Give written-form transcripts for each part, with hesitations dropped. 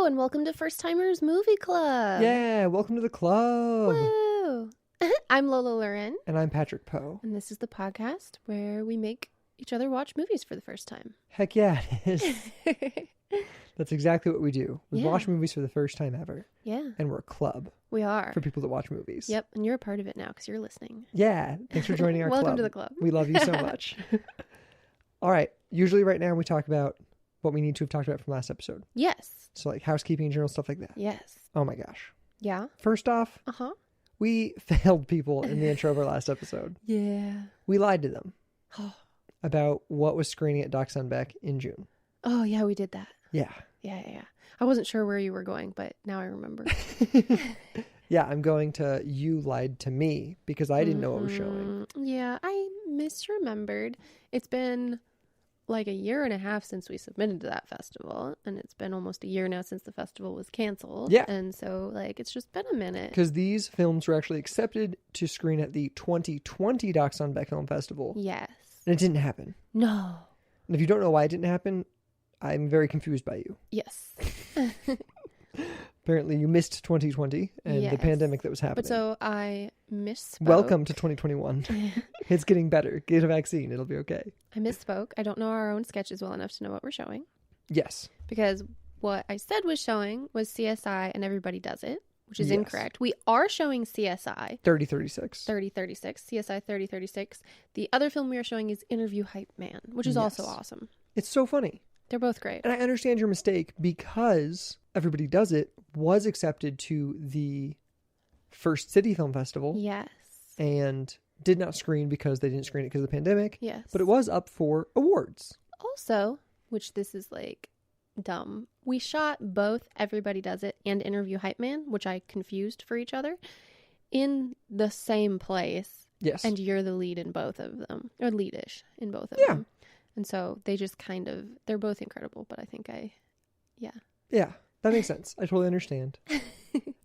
and welcome to First Timers Movie Club. Yeah, welcome to the club. Woo! I'm Lolo Loren. And I'm Patrick Poe. And this is the podcast where we make each other watch movies for the first time. Heck yeah, it is. That's exactly what we do. We Yeah. watch movies for the first time ever. Yeah. And we're a club We are. for people that watch movies. Yep, and you're a part of it now because you're listening. Yeah, thanks for joining our club. Welcome to the club. We love you so much. All right, usually right now we talk about what we need to have talked about from last episode. Yes. So like housekeeping in general, stuff like that. Yes. Oh my gosh. Yeah. First off, Uh-huh. we failed people in the intro of our last episode. Yeah. We lied to them Oh. about what was screening at Doc Sunbeck in June. Oh, yeah, we did that. Yeah. Yeah. I wasn't sure where you were going, but now I remember. Yeah, I'm going to you lied to me because I didn't know what was showing. Yeah, I misremembered. It's been like a year and a half since we submitted to that festival, and it's been almost a year now since the festival was canceled. Yeah. And so, like, it's just been a minute. Because these films were actually accepted to screen at the 2020 Doc Sunbeck Film Festival. Yes. And it didn't happen. No. And if you don't know why it didn't happen, I'm very confused by you. Yes. Apparently you missed 2020 and the Yes. pandemic that was happening. But so I misspoke. Welcome to 2021. It's getting better. Get a vaccine. It'll be okay. I misspoke. I don't know our own sketches well enough to know what we're showing. Yes. Because what I said was showing was CSI and Everybody Does It, which is Yes. incorrect. We are showing CSI 3036. 3036, CSI 3036. The other film we are showing is Interview Hype Man, which is also Yes. awesome. It's so funny. They're both great. And I understand your mistake because Everybody Does It was accepted to the First City Film Festival Yes. and did not screen because they didn't screen it because of the pandemic. Yes. But it was up for awards. Also, which this is like dumb, we shot both Everybody Does It and Interview Hype Man, which I confused for each other, in the same place. Yes. And you're the lead in both of them, or leadish in both of Yeah. them. And so they just kind of, they're both incredible, but I think Yeah, that makes sense. I totally understand.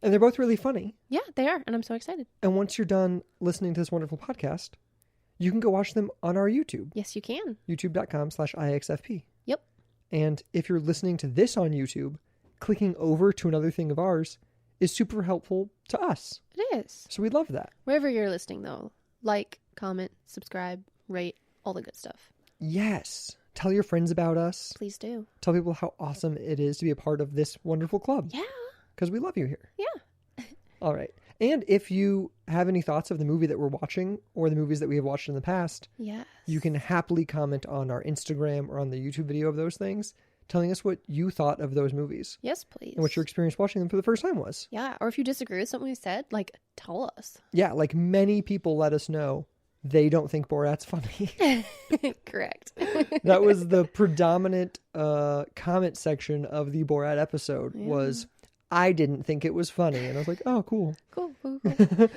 And they're both really funny. yeah, they are. And I'm so excited. And once you're done listening to this wonderful podcast, you can go watch them on our YouTube. Yes, you can. YouTube.com/IXFP. Yep. And if you're listening to this on YouTube, clicking over to another thing of ours is super helpful to us. It is. So we love that. Wherever you're listening, though, like, comment, subscribe, rate, all the good stuff. Yes. Tell your friends about us. Please do. Tell people how awesome it is to be a part of this wonderful club. Yeah. Because we love you here. Yeah. All right. And if you have any thoughts of the movie that we're watching or the movies that we have watched in the past, Yes. you can happily comment on our Instagram or on the YouTube video of those things, telling us what you thought of those movies Yes, please. and what your experience watching them for the first time was. Yeah. Or if you disagree with something we said, like, tell us. Yeah, like many people let us know they don't think Borat's funny. Correct. That was the predominant comment section of the Borat episode was, I didn't think it was funny. And I was like, oh, cool. Cool. Do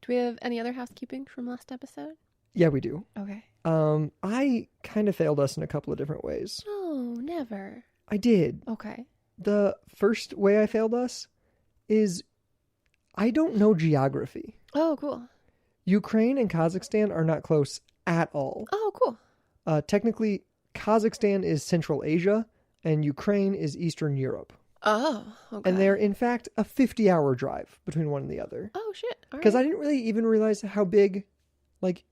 we have any other housekeeping from last episode? Yeah, we do. Okay. I kind of failed us in a couple of different ways. No, never. I did. Okay. The first way I failed us is I don't know geography. Oh, cool. Ukraine and Kazakhstan are not close at all. Oh, cool. Technically, Kazakhstan is Central Asia and Ukraine is Eastern Europe. Oh, okay. And they're, in fact, a 50-hour drive between one and the other. Oh, shit. All Because right. I didn't really even realize how big, like,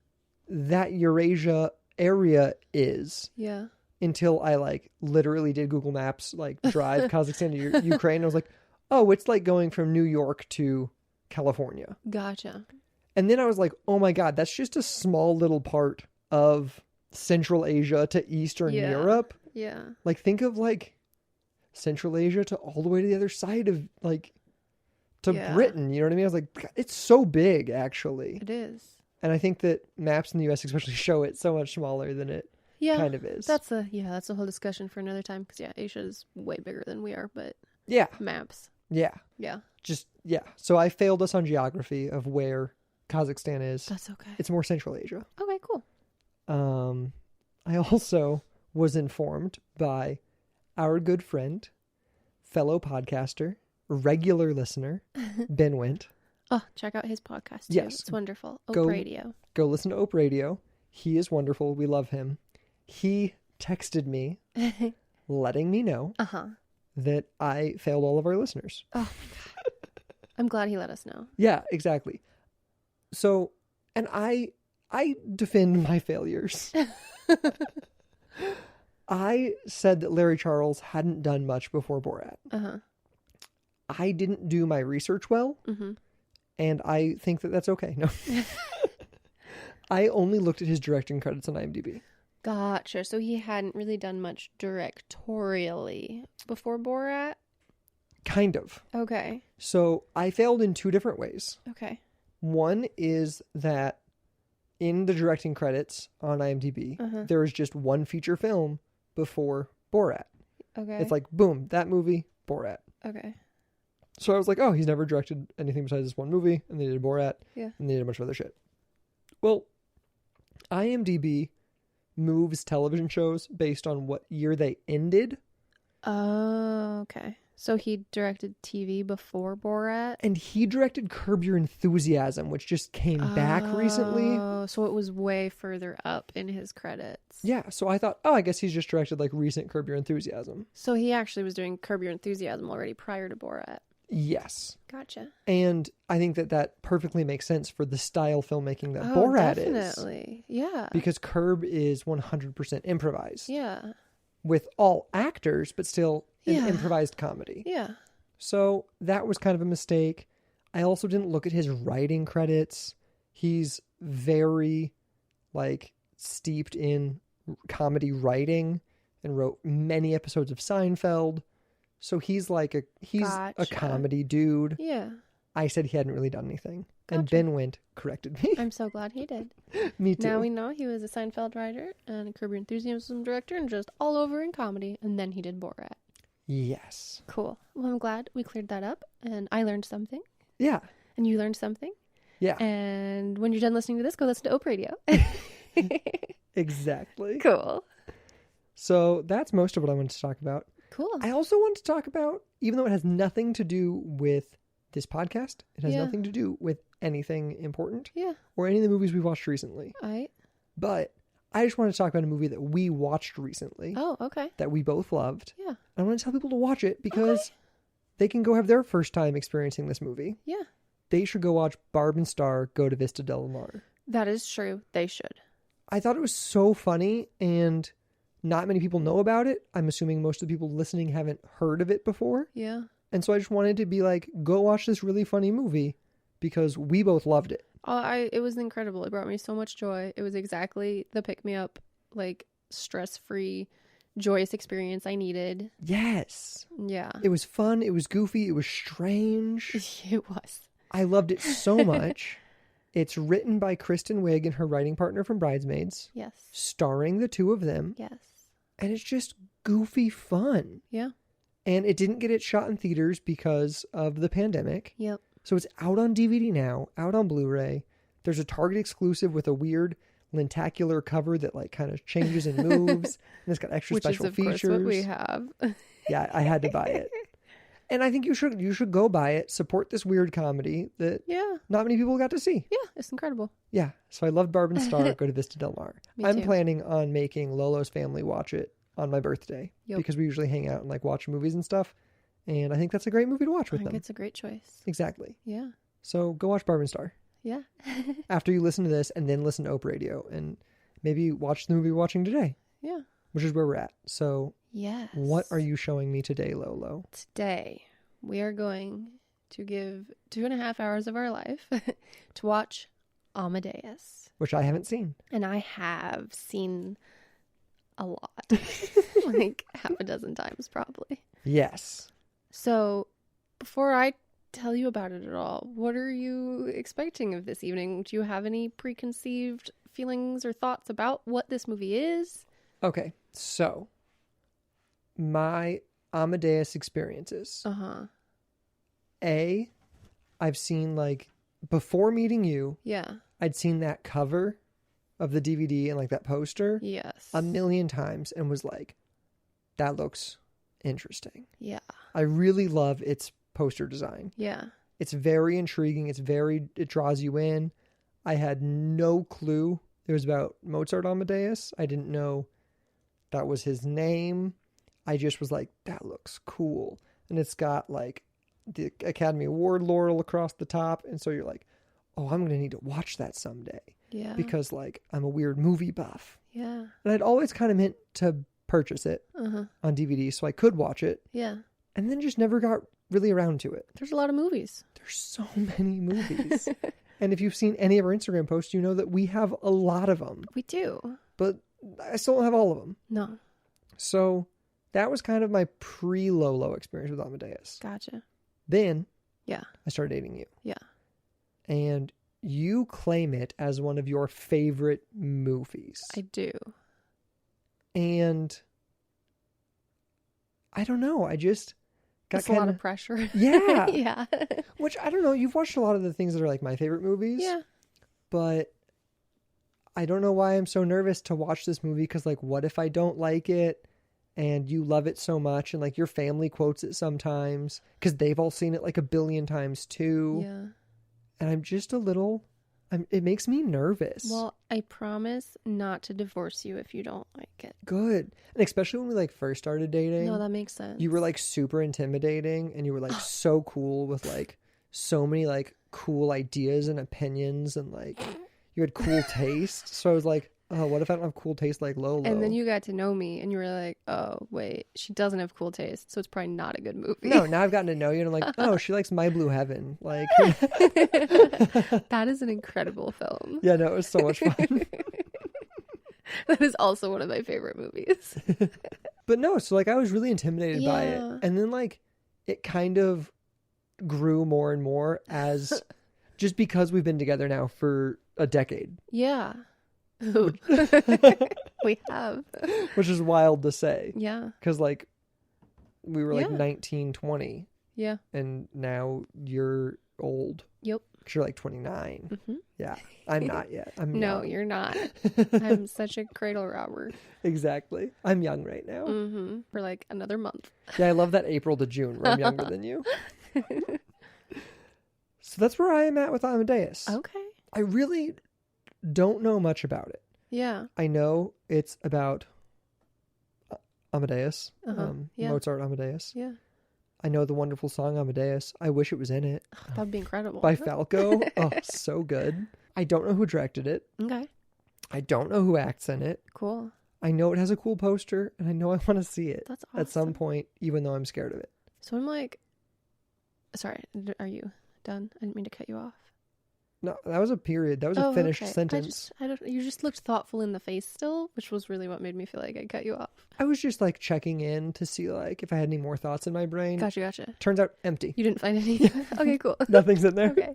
that Eurasia area is Yeah. until I, like, literally did Google Maps, like, drive Kazakhstan to Ukraine. I was like, oh, it's like going from New York to California. Gotcha. And then I was like, oh my God, that's just a small little part of Central Asia to Eastern Yeah. Europe. Yeah. Like, think of, like, Central Asia to all the way to the other side of, like, to Yeah. Britain. You know what I mean? I was like, God, it's so big, actually. It is. And I think that maps in the US especially show it so much smaller than it Yeah. kind of is. That's a whole discussion for another time. Because, yeah, Asia is way bigger than we are, but Yeah. maps. Yeah. Yeah. Just, yeah. So I failed us on geography of where Kazakhstan is. That's okay. It's more Central Asia. Okay, cool. I also was informed by our good friend, fellow podcaster, regular listener, Ben Wint. Oh, check out his podcast, too. Yes. It's wonderful. Ope Go- Radio. Go listen to Ope Radio. He is wonderful. We love him. He texted me letting me know Uh-huh. that I failed all of our listeners. Oh, my God. I'm glad he let us know. Yeah, exactly. So, and I defend my failures. I said that Larry Charles hadn't done much before Borat. Uh-huh. I didn't do my research well, and I think that that's okay. No. I only looked at his directing credits on IMDb. Gotcha. So he hadn't really done much directorially before Borat? Kind of. Okay. So I failed in two different ways. Okay. One is that in the directing credits on IMDb, there is just one feature film before Borat. Okay. It's like, boom, that movie, Borat. Okay. So I was like, oh, he's never directed anything besides this one movie, and they did Borat, Yeah. and they did a bunch of other shit. Well, IMDb moves television shows based on what year they ended. Oh, okay. So he directed TV before Borat? And he directed Curb Your Enthusiasm, which just came back recently. Oh, so it was way further up in his credits. Yeah, so I thought, oh, I guess he's just directed like recent Curb Your Enthusiasm. So he actually was doing Curb Your Enthusiasm already prior to Borat. Yes. Gotcha. And I think that that perfectly makes sense for the style filmmaking that Borat is. Definitely. Yeah. Because Curb is 100% improvised. Yeah. With all actors, but still an Yeah. improvised comedy. Yeah. So that was kind of a mistake. I also didn't look at his writing credits. He's very, like, steeped in comedy writing and wrote many episodes of Seinfeld. So he's like a Gotcha. comedy dude. Yeah. I said he hadn't really done anything. And Gotcha. Ben Wint corrected me. I'm so glad he did. Me too. Now we know he was a Seinfeld writer and a Curb Your Enthusiasm director and just all over in comedy. And then he did Borat. Yes. Cool. Well, I'm glad we cleared that up and I learned something. Yeah. And you learned something. Yeah. And when you're done listening to this, go listen to Ope Radio. Exactly. Cool. So that's most of what I wanted to talk about. Cool. I also want to talk about, even though it has nothing to do with this podcast, it has nothing to do with anything important Yeah. or any of the movies we watched recently. But I just want to talk about a movie that we watched recently Oh, okay. that we both loved. Yeah. I want to tell people to watch it because they can go have their first time experiencing this movie. Yeah. They should go watch Barb and Star Go to Vista Del Mar. That is true. They should. I thought it was so funny and not many people know about it. I'm assuming most of the people listening haven't heard of it before. Yeah. And so I just wanted to be like, go watch this really funny movie because we both loved it. It was incredible. It brought me so much joy. It was exactly the pick-me-up, like, stress-free, joyous experience I needed. Yes. Yeah. It was fun. It was goofy. It was strange. It was. I loved it so much. It's written by Kristen Wiig and her writing partner from Bridesmaids. Yes. Starring the two of them. Yes. And it's just goofy fun. Yeah. And it didn't get its shot in theaters because of the pandemic. Yep. So it's out on DVD now, out on Blu-ray. There's a Target exclusive with a weird lentacular cover that like kind of changes and moves. And it's got extra special features. Which is, of course, what we have. Yeah, I had to buy it. And I think you should go buy it, support this weird comedy that not many people got to see. Yeah, it's incredible. Yeah, so I loved Barb and Star, Go to Vista Del Mar. I'm too. planning on making Lolo's family watch it on my birthday because we usually hang out and like watch movies and stuff. And I think that's a great movie to watch with I them. think it's a great choice. Exactly. Yeah. So go watch Barb and Star. Yeah. After you listen to this and then listen to Ope Radio and maybe watch the movie we're watching today. Yeah. Which is where we're at. So yes. What are you showing me today, Lolo? Today, we are going to give 2.5 hours of our life to watch Amadeus. Which I haven't seen. And I have seen a lot. Like half a dozen times probably. Yes. So before I tell you about it at all, what are you expecting of this evening? Do you have any preconceived feelings or thoughts about what this movie is? Okay, so my Amadeus experiences. I've seen like before meeting you. Yeah. I'd seen that cover of the DVD and like that poster. Yes. A million times and was like, that looks interesting. Yeah. I really love its poster design. Yeah. It's very intriguing. It draws you in. I had no clue it was about Mozart Amadeus. I didn't know that was his name. I just was like, that looks cool. And it's got like the Academy Award laurel across the top. And so you're like, oh, I'm going to need to watch that someday. Yeah. Because like I'm a weird movie buff. Yeah. And I'd always kind of meant to purchase it on DVD so I could watch it. Yeah. And then just never got really around to it. There's a lot of movies. There's so many movies. And if you've seen any of our Instagram posts, you know that we have a lot of them. We do. But I still don't have all of them. No. So that was kind of my pre-Lolo experience with Amadeus. Gotcha. Then Yeah. I started dating you. Yeah. And you claim it as one of your favorite movies. I do. And I don't know. I just got That's a lot of pressure. Yeah. Yeah. Which, I don't know. You've watched a lot of the things that are like my favorite movies. Yeah. But I don't know why I'm so nervous to watch this movie. Because, like, what if I don't like it and you love it so much and, like, your family quotes it sometimes because they've all seen it like a billion times too. Yeah. And I'm just a little... it makes me nervous. Well, I promise not to divorce you if you don't like it. Good. And especially when we like first started dating. No, that makes sense. You were like super intimidating and you were like so cool with like so many like cool ideas and opinions and like you had cool taste. So I was like, oh, what if I don't have cool taste like Lolo? And then you got to know me and you were like, oh, wait, she doesn't have cool taste. So it's probably not a good movie. No, now I've gotten to know you and I'm like, oh, she likes My Blue Heaven. Like, that is an incredible film. yeah, no, it was so much fun. That is also one of my favorite movies. But no, so like I was really intimidated by it. Yeah. And then like it kind of grew more and more as just because we've been together now for a decade. Yeah. Ooh. We have. Which is wild to say. Yeah. Because like we were like Yeah. 19, 20. Yeah. And now you're old. Yep. 'Cause you're like 29. Mm-hmm. Yeah. I'm not yet. I'm No, young. you're not. I'm such a cradle robber. Exactly. I'm young right now. Mm-hmm. For like another month. Yeah, I love that April to June where I'm younger than you. So that's where I am at with Amadeus. Okay. I really don't know much about it. Yeah. I know it's about Amadeus, Yeah. Mozart Amadeus. Yeah. I know the wonderful song Amadeus. I wish it was in it. Oh, that would be incredible. By Falco. Oh, so good. I don't know who directed it. Okay. I don't know who acts in it. Cool. I know it has a cool poster, and I know I want to see it That's awesome. at some point, even though I'm scared of it. So I'm like, sorry, are you done? I didn't mean to cut you off. No, that was a period. That was a finished okay. sentence. You just looked thoughtful in the face still, which was really what made me feel like I cut you off. I was just like checking in to see like if I had any more thoughts in my brain. Gotcha. Turns out empty. You didn't find any? Okay, cool. Nothing's in there. Okay.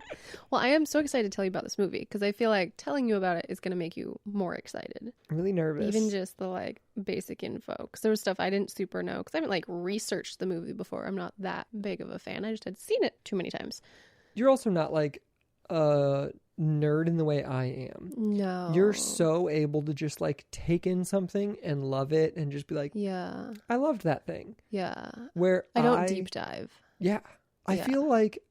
Well, I am so excited to tell you about this movie because I feel like telling you about it is going to make you more excited. I'm really nervous. Even just the like basic info. Because there was stuff I didn't super know because I haven't like researched the movie before. I'm not that big of a fan. I just had seen it too many times. You're also not like a nerd in the way I am. No. You're so able to just like take in something and love it and just be like, Yeah. I loved that thing. Yeah. Where I don't deep dive. Yeah. I Yeah. feel like,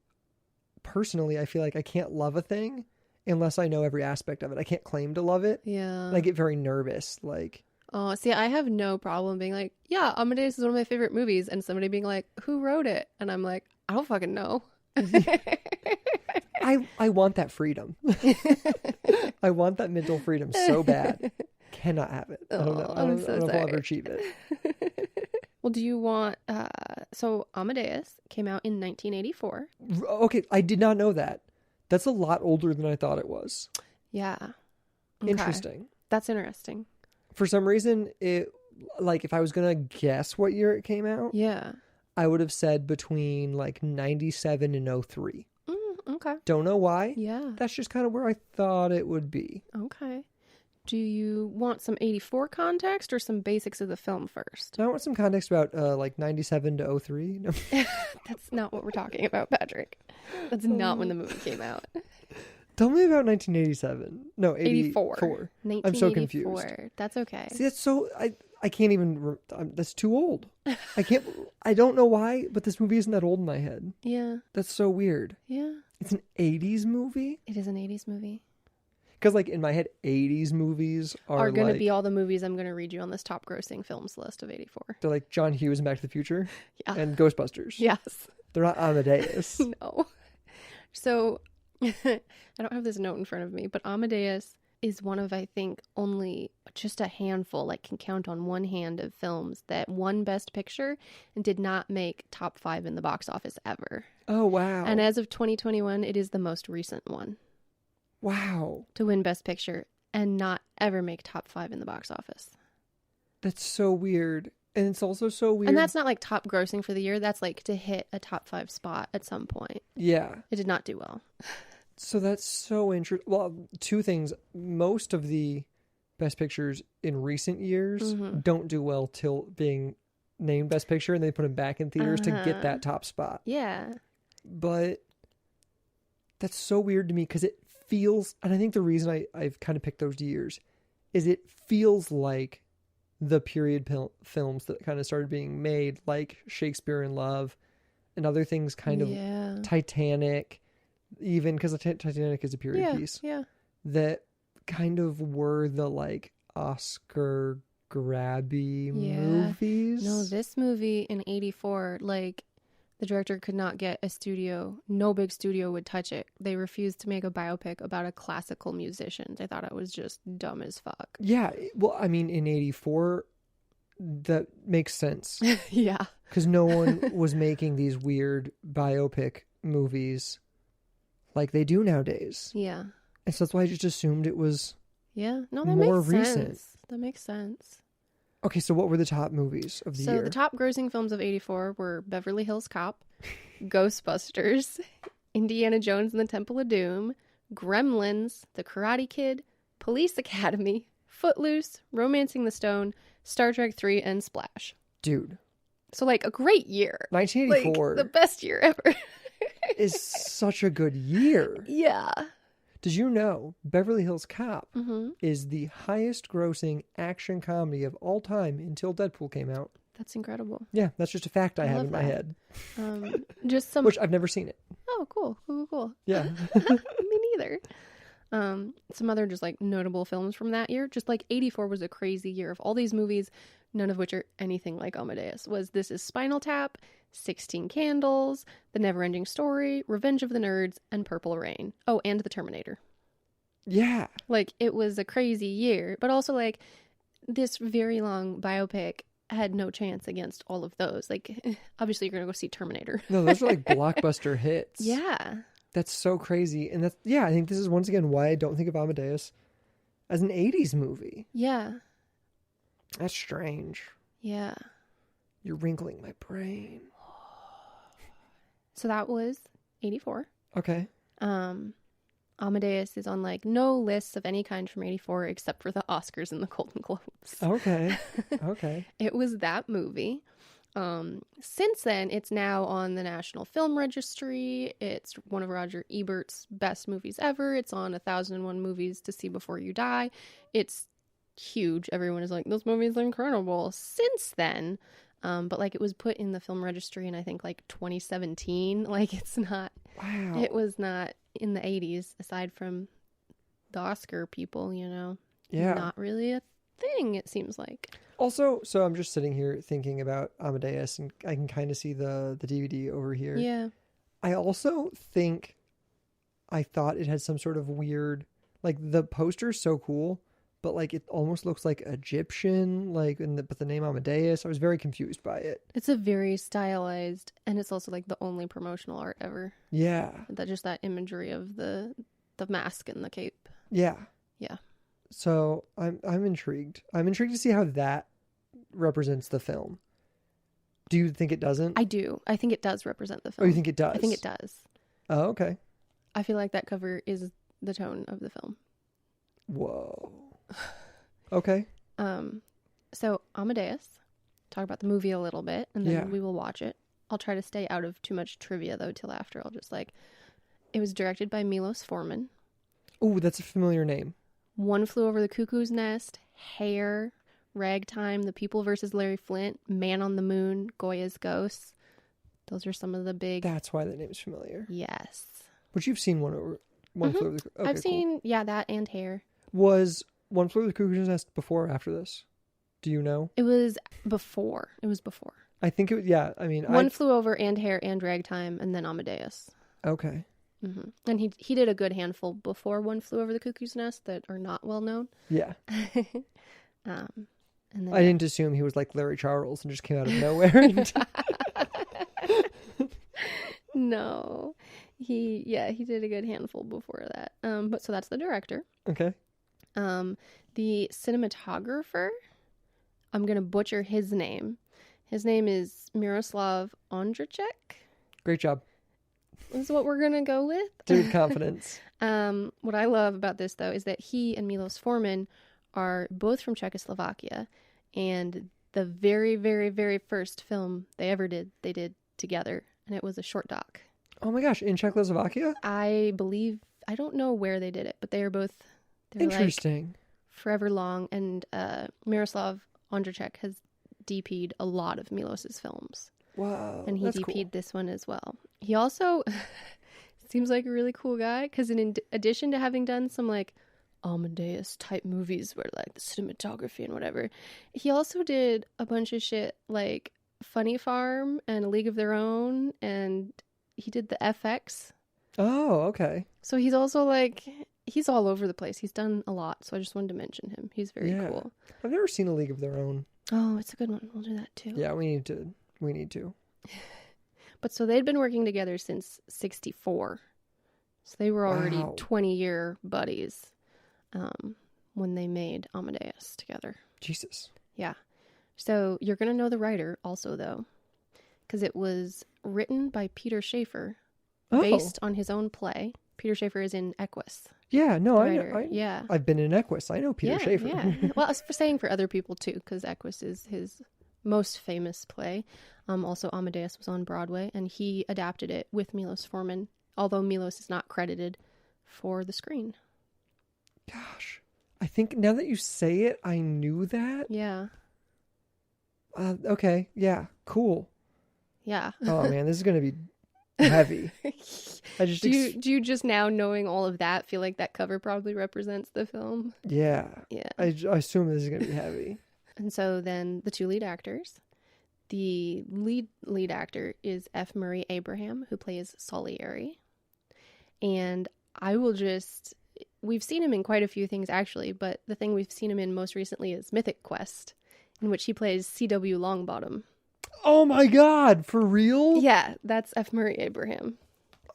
personally, I feel like I can't love a thing unless I know every aspect of it. I can't claim to love it. Yeah. I get very nervous. Like, oh, see, I have no problem being like, yeah, Amadeus is one of my favorite movies. And somebody being like, who wrote it? And I'm like, I don't fucking know. I want that freedom. I want that mental freedom so bad. Cannot have it. I don't know. Oh, I don't I'm so know if I'll sorry. ever achieve it. Well, do you want, so Amadeus came out in 1984. Okay, I did not know that. That's a lot older than I thought it was. Yeah. Okay. Interesting. That's interesting. For some reason, it like if I was gonna guess what year it came out, Yeah. I would have said between like 97 and 03. Okay. Don't know why. Yeah. That's just kind of where I thought it would be. Okay. Do you want some 84 context or some basics of the film first? So I want some context about like 97 to 03. No. That's not what we're talking about, Patrick. That's not when the movie came out. Tell me about 1987. No, 84. 84. I'm so confused. 1984. That's okay. See, that's so... I can't even... that's too old. I don't know why, but this movie isn't that old in my head. Yeah. That's so weird. Yeah. It's an 80s movie? It is an 80s movie. Because, like, in my head, 80s movies are going to like, be all the movies I'm going to read you on this top grossing films list of 84. they're like John Hughes and Back to the Future Yeah. and Ghostbusters. Yes. They're not Amadeus. No. So, I don't have this note in front of me, but Amadeus is one of, I think, only just a handful, like can count on one hand of films that won Best Picture and did not make top 5 in the box office ever. Oh, wow. And as of 2021, it is the most recent one. Wow. To win Best Picture and not ever make top 5 in the box office. That's so weird. And it's also so weird. And that's not like top grossing for the year. That's like to hit a top 5 spot at some point. Yeah. It did not do well. So that's so interesting. Well, two things. Most of the Best Pictures in recent years don't do well till being named Best Picture, and they put them back in theaters to get that top spot. Yeah. But that's so weird to me because it feels, and I think the reason I've kind of picked those years is it feels like the period films that kind of started being made, like Shakespeare in Love and other things, kind of Titanic, even because Titanic is a period piece. Yeah. That kind of were the like Oscar grabby movies. No, this movie in 84, like the director could not get a studio. No big studio would touch it. They refused to make a biopic about a classical musician. They thought it was just dumb as fuck. Yeah. Well, I mean, in 84, that makes sense. Yeah. Because no one was making these weird biopic movies like they do nowadays. Yeah. And so that's why I just assumed it was no, that more makes recent. Sense. That makes sense. Okay, so what were the top movies of the year? So the top grossing films of 84 were Beverly Hills Cop, Ghostbusters, Indiana Jones and the Temple of Doom, Gremlins, The Karate Kid, Police Academy, Footloose, Romancing the Stone, Star Trek 3, and Splash. Dude. So like a great year. 1984. Like, the best year ever. is such a good year. Yeah. Did you know Beverly Hills Cop is the highest grossing action comedy of all time until Deadpool came out? That's incredible. Yeah, that's just a fact I have love in my that. head. Just some... Which I've never seen it. Oh, cool. Yeah. Me neither. Some other just like notable films from that year. Just like 84 was a crazy year of all these movies, none of which are anything like Amadeus. This is Spinal Tap, 16 Candles, The Neverending Story, Revenge of the Nerds, and Purple Rain. Oh, and The Terminator. Yeah. Like, it was a crazy year, but also like this very long biopic had no chance against all of those. Like, obviously you're gonna go see Terminator. No, those are like blockbuster hits. Yeah. That's so crazy. And that's, yeah, I think this is once again why I don't think of Amadeus as an 80s movie. Yeah. That's strange. Yeah. You're wrinkling my brain. So that was 84. Okay. Amadeus is on like no lists of any kind from 84 except for the Oscars and the Golden Globes. Okay. Okay. It was that movie. Since then, it's now on the National Film Registry. It's one of Roger Ebert's best movies ever. It's on 1001 Movies to See Before You Die. It's huge. Everyone is like, this movie is incredible. Since then, but like it was put in the film registry in I think like 2017. Like it's not. Wow. It was not in the 80s aside from the Oscar people. You know. Yeah. Not really a thing. It seems like. Also, so I'm just sitting here thinking about Amadeus, and I can kind of see the DVD over here. Yeah. I also think I thought it had some sort of weird, like the poster's so cool, but like it almost looks like Egyptian, like but the name Amadeus. I was very confused by it. It's a very stylized, and it's also like the only promotional art ever. Yeah. That imagery of the mask and the cape. Yeah. Yeah. So I'm intrigued. I'm intrigued to see how that represents the film. Do you think it doesn't? I do. I think it does represent the film. Oh, you think it does? I think it does. Oh, okay. I feel like that cover is the tone of the film. Whoa. Okay. So Amadeus, talk about the movie a little bit, and then we will watch it. I'll try to stay out of too much trivia though till after. I'll just it was directed by Milos Forman. Oh, that's a familiar name. One Flew Over the Cuckoo's Nest, Hair, Ragtime, The People vs. Larry Flint, Man on the Moon, Goya's Ghosts. Those are some of the big... That's why the name's familiar. Yes. But you've seen one over... One Flew Over the... Okay, I've seen, that and Hair. Was One Flew Over the Cuckoo's Nest before or after this? Do you know? It was before. I think it was, yeah. I mean, One Flew Over and Hair and Ragtime and then Amadeus. Okay. And he did a good handful before One Flew Over the Cuckoo's Nest that are not well known. Yeah. And then, I didn't assume he was like Larry Charles and just came out of nowhere. No. He did a good handful before that. But so that's the director. Okay. The cinematographer, I'm going to butcher his name. His name is Miroslav Ondracek. Great job. Is what we're going to go with. Dude, confidence. What I love about this, though, is that he and Milos Forman are both from Czechoslovakia. And the very, very, very first film they did together. And it was a short doc. Oh my gosh, in Czechoslovakia? I don't know where they did it, but they're interesting. Like forever long. And Miroslav Ondracek has DP'd a lot of Milos's films. Wow. And he that's DP'd cool. this one as well. He also seems like a really cool guy because in addition to having done some like Amadeus type movies where like the cinematography and whatever, he also did a bunch of shit like Funny Farm and A League of Their Own, and he did the FX. Oh, okay. So he's also like, he's all over the place. He's done a lot, so I just wanted to mention him. He's very cool. I've never seen A League of Their Own. Oh, it's a good one. We'll do that too. Yeah, we need to. But so they'd been working together since 1964. So they were already 20-year buddies when they made Amadeus together. Jesus. Yeah. So you're going to know the writer also, though, because it was written by Peter Shaffer, based on his own play. Peter Shaffer is in Equus. Yeah, no, I know. Yeah. I've been in Equus. I know Peter Shaffer. Yeah. Well, I was saying for other people, too, because Equus is his most famous play. Also, Amadeus was on Broadway, and he adapted it with Milos Forman, although Milos is not credited for the screen. Gosh. I think now that you say it, I knew that. Yeah. Okay. Yeah. Cool. Yeah. Oh, man, this is going to be heavy. I just do you just now knowing all of that feel like that cover probably represents the film? Yeah. Yeah. I assume this is going to be heavy. And so then the two lead actors. The lead actor is F. Murray Abraham, who plays Salieri. And we've seen him in quite a few things actually, but the thing we've seen him in most recently is Mythic Quest, in which he plays C.W. Longbottom. Oh my God, for real? Yeah, that's F. Murray Abraham.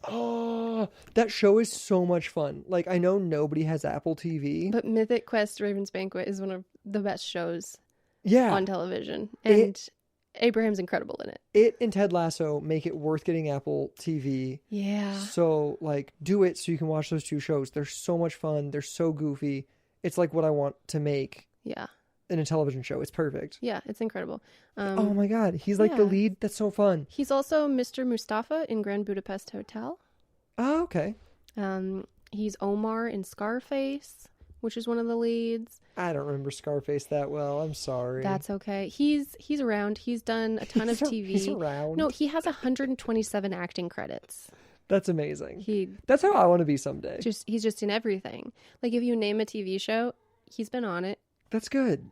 Oh, that show is so much fun. Like, I know nobody has Apple TV. But Mythic Quest Raven's Banquet is one of the best shows on television. And Abraham's incredible in it. It and Ted Lasso make it worth getting Apple TV. Yeah. So, like, do it so you can watch those two shows. They're so much fun. They're so goofy. It's like what I want to make in a television show. It's perfect. Yeah, it's incredible. Oh my God. He's like the lead. That's so fun. He's also Mr. Mustafa in Grand Budapest Hotel. Oh, okay. He's Omar in Scarface, which is one of the leads. I don't remember Scarface that well. I'm sorry. That's okay. He's around. He's done a ton of TV. He's around. No, he has 127 acting credits. That's amazing. That's how I want to be someday. He's just in everything. Like if you name a TV show, he's been on it. That's good.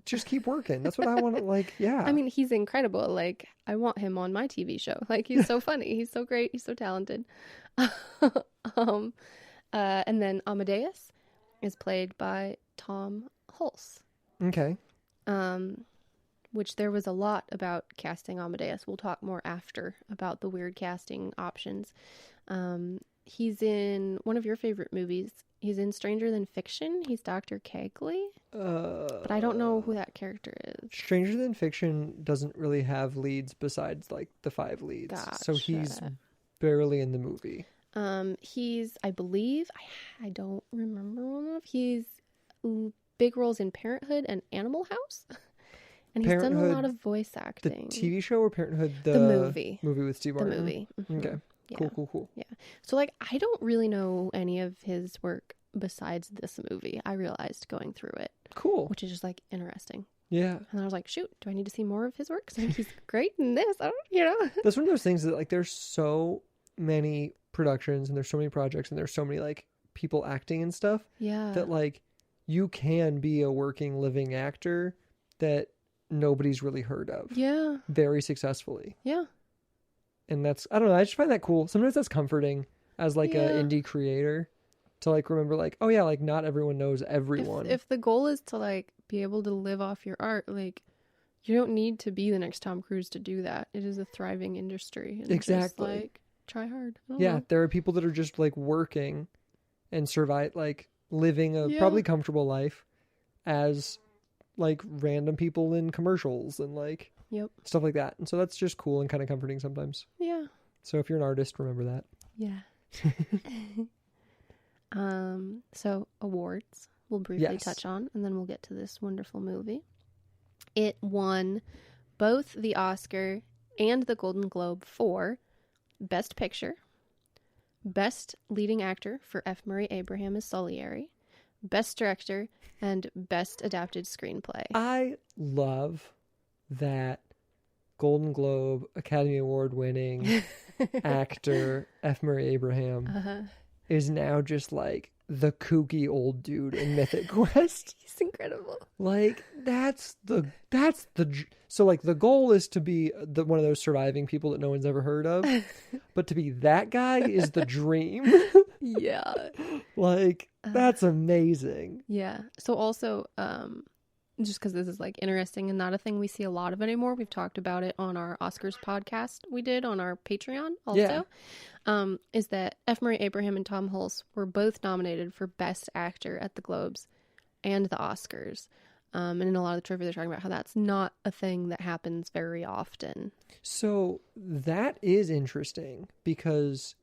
Just keep working. That's what I want to like. Yeah. I mean, he's incredible. Like I want him on my TV show. Like he's so funny. He's so great. He's so talented. And then Amadeus is played by Tom Hulse. Okay. Which there was a lot about casting Amadeus. We'll talk more after about the weird casting options. He's in one of your favorite movies. He's in Stranger Than Fiction. He's Dr. Kegley. But I don't know who that character is. Stranger Than Fiction doesn't really have leads besides like the 5 leads. Gotcha. So he's barely in the movie. He's, I believe, I don't remember well enough. He's big roles in Parenthood and Animal House. And he's done a lot of voice acting. The TV show or Parenthood? The movie. Movie with Steve Martin. The movie. Mm-hmm. Okay. Yeah. Cool. Yeah. So, like, I don't really know any of his work besides this movie. I realized going through it. Cool. Which is just, like, interesting. Yeah. And I was like, shoot, do I need to see more of his work? Because I think he's great in this. I don't. That's one of those things that, like, there's so many productions and there's so many projects and there's so many like people acting and stuff Yeah. that like you can be a working living actor that nobody's really heard of Yeah. very successfully. Yeah. And that's, I don't know, I just find that cool. Sometimes that's comforting as like Yeah. an indie creator to like remember like, oh yeah, like not everyone knows everyone. If the goal is to like be able to live off your art, like you don't need to be the next Tom Cruise to do that. It is a thriving industry. And Exactly. Just, like, try hard. I don't Yeah, know. there are people that are just like working and survive, like living a probably comfortable life as like random people in commercials and like Yep. stuff like that. And so that's just cool and kind of comforting sometimes. Yeah. So if you're an artist, remember that. Yeah. So awards we'll briefly touch on, and then we'll get to this wonderful movie. It won both the Oscar and the Golden Globe for Best Picture, Best Leading Actor for F. Murray Abraham as Salieri, Best Director, and Best Adapted Screenplay. I love that Golden Globe, Academy Award winning actor F. Murray Abraham is now just like the kooky old dude in Mythic Quest. He's incredible. Like so like the goal is to be one of those surviving people that no one's ever heard of, but to be that guy is the dream. Yeah. Like that's amazing. Yeah. So also, just because this is like interesting and not a thing we see a lot of anymore, we've talked about it on our Oscars podcast we did on our Patreon also, is that F. Murray Abraham and Tom Hulse were both nominated for Best Actor at the Globes and the Oscars. And in a lot of the trivia, they're talking about how that's not a thing that happens very often. So that is interesting because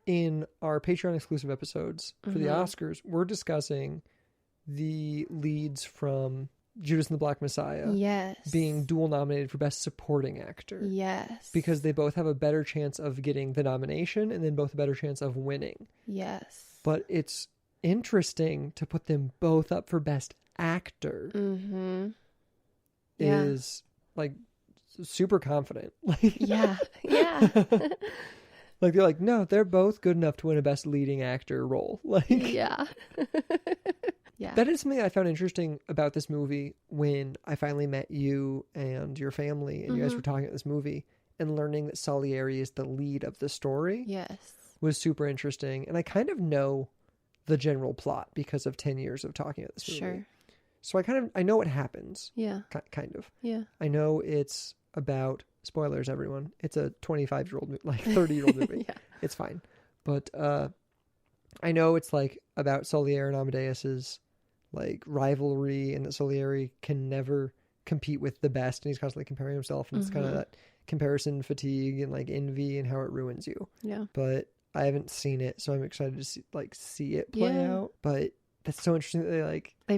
in our Patreon exclusive episodes for the Oscars, we're discussing the leads from Judas and the Black Messiah being dual nominated for Best Supporting Actor. Yes. Because they both have a better chance of getting the nomination and then both a better chance of winning. Yes. But it's interesting to put them both up for Best Actor. Is like super confident. Yeah. Like they're like, no, they're both good enough to win a Best Leading Actor role. Like, yeah. Yeah. That is something I found interesting about this movie when I finally met you and your family and you guys were talking about this movie and learning that Salieri is the lead of the story. Yes. Was super interesting. And I kind of know the general plot because of 10 years of talking about this movie. Sure. So I know what happens. Yeah. Kind of. Yeah. I know it's about, spoilers everyone, it's a 25-year-old, like 30-year-old movie. Yeah. It's fine. But I know it's like about Salieri and Amadeus's like rivalry and that Salieri can never compete with the best and he's constantly comparing himself and it's kind of that comparison fatigue and like envy and how it ruins you. Yeah. But I haven't seen it, so I'm excited to see it play out. But that's so interesting that they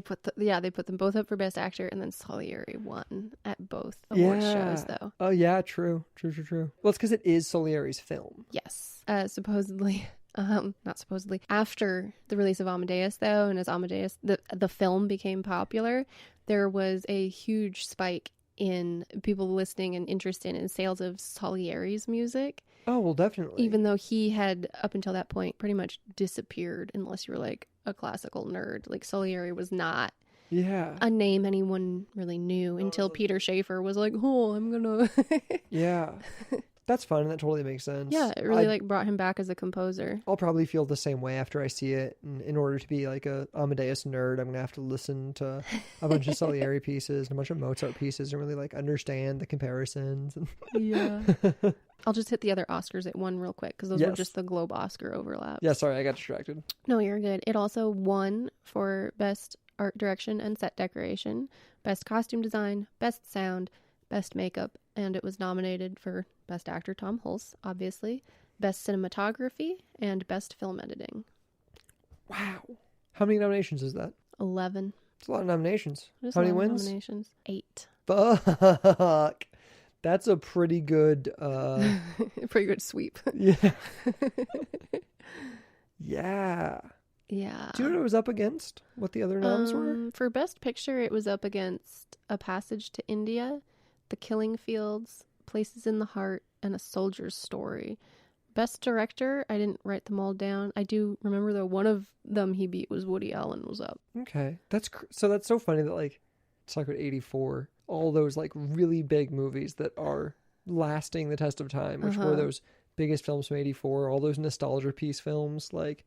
put them both up for Best Actor, and then Salieri won at both award shows though. Oh yeah, true. Well, it's because it is Salieri's film. Yes. Supposedly. Not supposedly. After the release of Amadeus, though, and as Amadeus, the film became popular, there was a huge spike in people listening and interested in sales of Salieri's music. Oh, well, definitely. Even though he had, up until that point, pretty much disappeared unless you were like a classical nerd. Like Salieri was not a name anyone really knew until Peter Schaefer was like, oh, I'm gonna... Yeah. That's fun. That totally makes sense. Yeah, it really brought him back as a composer. I'll probably feel the same way after I see it. And in order to be like a Amadeus nerd, I'm going to have to listen to a bunch of Salieri pieces and a bunch of Mozart pieces and really like understand the comparisons. Yeah. I'll just hit the other Oscars at one real quick because those were just the Globe Oscar overlap. Yeah, sorry, I got distracted. No, you're good. It also won for Best Art Direction and Set Decoration, Best Costume Design, Best Sound, Best Makeup, and it was nominated for Best Actor Tom Hulse, obviously, Best Cinematography, and Best Film Editing. Wow. How many nominations is that? 11. It's a lot of nominations. How many wins? Nominations. 8. Fuck. That's a pretty good... pretty good sweep. Yeah. Yeah. Yeah. Do you know what it was up against? What the other noms were? For Best Picture, it was up against A Passage to India, The Killing Fields, Places in the Heart, and A Soldier's Story. Best director, I didn't write them all down. I do remember, though, one of them he beat was Woody Allen was up. Okay. That's so funny that, like, it's like with 84, all those, like, really big movies that are lasting the test of time, which were those biggest films from 84, all those nostalgia piece films, like,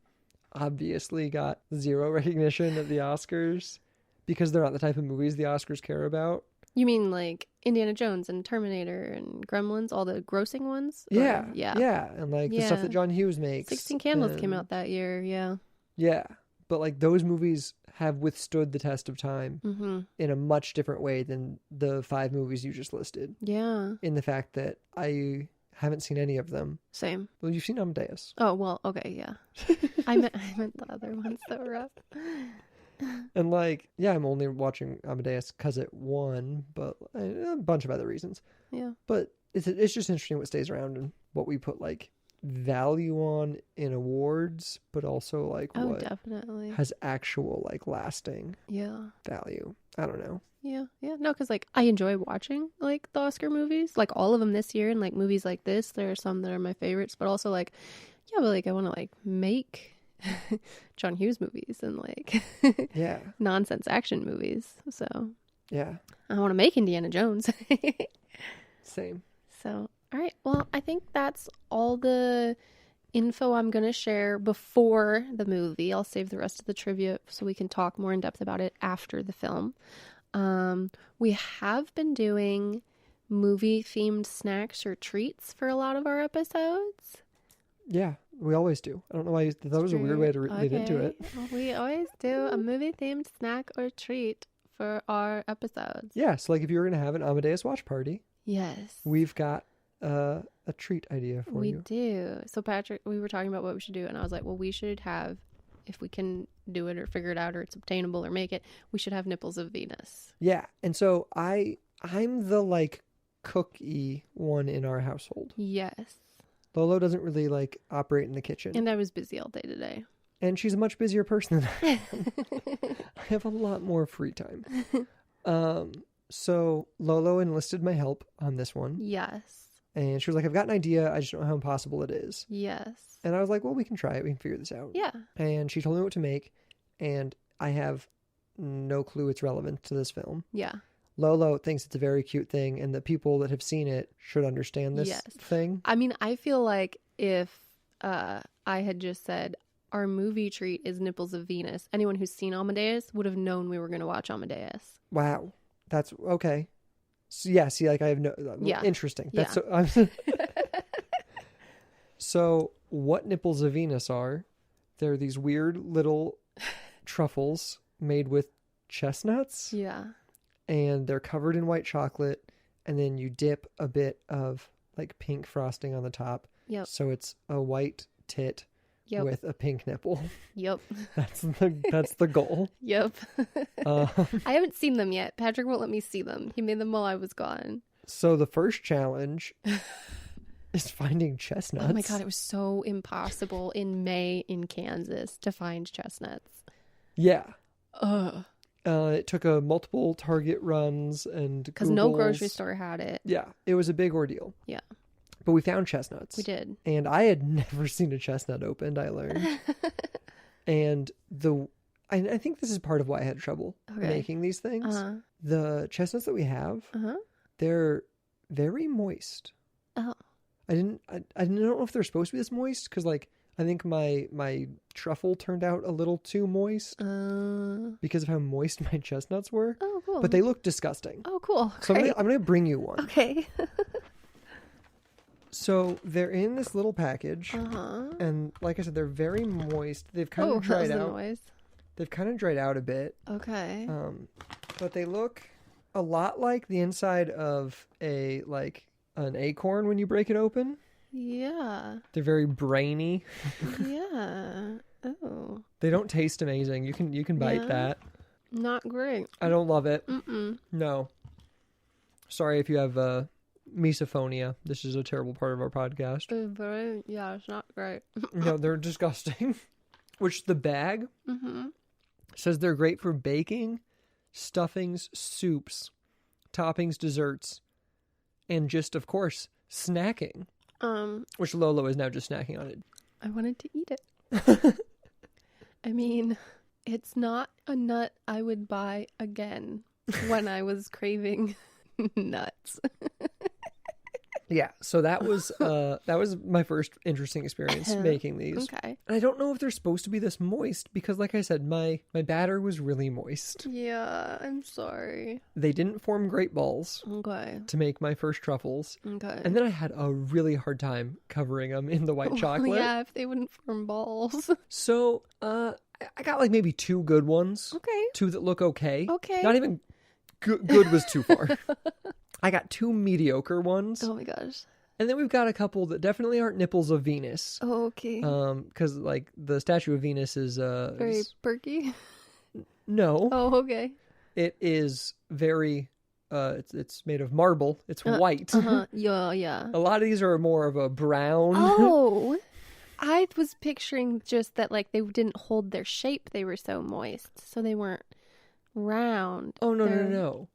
obviously got zero recognition at the Oscars because they're not the type of movies the Oscars care about. You mean like Indiana Jones and Terminator and Gremlins, all the grossing ones? Yeah. Yeah. Yeah. And like the stuff that John Hughes makes. 16 Candles came out that year. Yeah. Yeah. But like those movies have withstood the test of time in a much different way than the 5 movies you just listed. Yeah. In the fact that I haven't seen any of them. Same. Well, you've seen Amadeus. Oh, well, okay, yeah. I meant the other ones that were up. And like, yeah, I'm only watching Amadeus because it won, but a bunch of other reasons. Yeah. But it's just interesting what stays around and what we put like value on in awards, but also like what definitely has actual like lasting value. I don't know. Yeah. No, because like I enjoy watching like the Oscar movies, like all of them this year, and like movies like this. There are some that are my favorites, but also like, yeah, but like I want to like make John Hughes movies and like nonsense action movies. So yeah, I want to make Indiana Jones. Same. So all right, well, I think that's all the info I'm going to share before the movie. I'll save the rest of the trivia so we can talk more in depth about it after the film. We have been doing movie-themed snacks or treats for a lot of our episodes. Yeah, we always do. I don't know why you thought that was a weird way to lead into it. Well, we always do a movie-themed snack or treat for our episodes. Yeah, so like if you were going to have an Amadeus watch party, yes, we've got a treat idea for you. We do. So Patrick, we were talking about what we should do, and I was like, well, we should have, if we can do it or figure it out or it's obtainable or make it, we should have nipples of Venus. Yeah, and so I'm the like cookie one in our household. Yes. Lolo doesn't really like operate in the kitchen. And I was busy all day today. And she's a much busier person than I am. I have a lot more free time. So Lolo enlisted my help on this one. Yes. And she was like, I've got an idea. I just don't know how impossible it is. Yes. And I was like, well, we can try it. We can figure this out. Yeah. And she told me what to make. And I have no clue it's relevant to this film. Yeah. Lolo thinks it's a very cute thing. And the people that have seen it should understand this thing. I mean, I feel like if I had just said, our movie treat is Nipples of Venus, anyone who's seen Amadeus would have known we were going to watch Amadeus. Wow. That's okay. So, yeah, see, like I have no... Interesting. That's so, so what Nipples of Venus are, they're these weird little truffles made with chestnuts. Yeah. And they're covered in white chocolate. And then you dip a bit of like pink frosting on the top. Yep. So it's a white tit with a pink nipple. Yep. That's the goal. Yep. I haven't seen them yet. Patrick won't let me see them. He made them while I was gone. So the first challenge is finding chestnuts. Oh my God, it was so impossible in May in Kansas to find chestnuts. Yeah. Ugh. It took a multiple Target runs and because no grocery store had it. Yeah, it was a big ordeal. Yeah. But we found chestnuts. We did. And I had never seen a chestnut opened, I learned. And I think this is part of why I had trouble making these things. The chestnuts that we have, they're very moist. Oh. I don't know if they're supposed to be this moist, because like I think my truffle turned out a little too moist because of how moist my chestnuts were. Oh, cool. But they look disgusting. Oh, cool. So I'm gonna bring you one. Okay. So they're in this little package, and like I said, they're very moist. They've kind of dried out. Noise. They've kind of dried out a bit. Okay. But they look a lot like the inside of an acorn when you break it open. Yeah. They're very brainy. Yeah. Oh. They don't taste amazing. You can bite that. Not great. I don't love it. Mm-mm. No. Sorry if you have misophonia. This is a terrible part of our podcast. It's not great. No, they're disgusting. Which the bag says they're great for baking, stuffings, soups, toppings, desserts, and just, of course, snacking. which Lolo is now just snacking on it. I wanted to eat it. I mean, it's not a nut I would buy again when I was craving nuts. Yeah, so that was my first interesting experience making these. Okay. And I don't know if they're supposed to be this moist because, like I said, my batter was really moist. Yeah, I'm sorry. They didn't form great balls. Okay. To make my first truffles. Okay. And then I had a really hard time covering them in the white chocolate. Yeah, if they wouldn't form balls. So, I got like maybe 2 good ones. Okay. 2 that look okay. Okay. Not even good was too far. I got 2 mediocre ones. Oh my gosh. And then we've got a couple that definitely aren't nipples of Venus. Oh, okay. Because like the statue of Venus is very perky. No. Oh, okay. It is very it's made of marble. It's white. Yeah. A lot of these are more of a brown. Oh. I was picturing just that like they didn't hold their shape. They were so moist. So they weren't round. Oh no.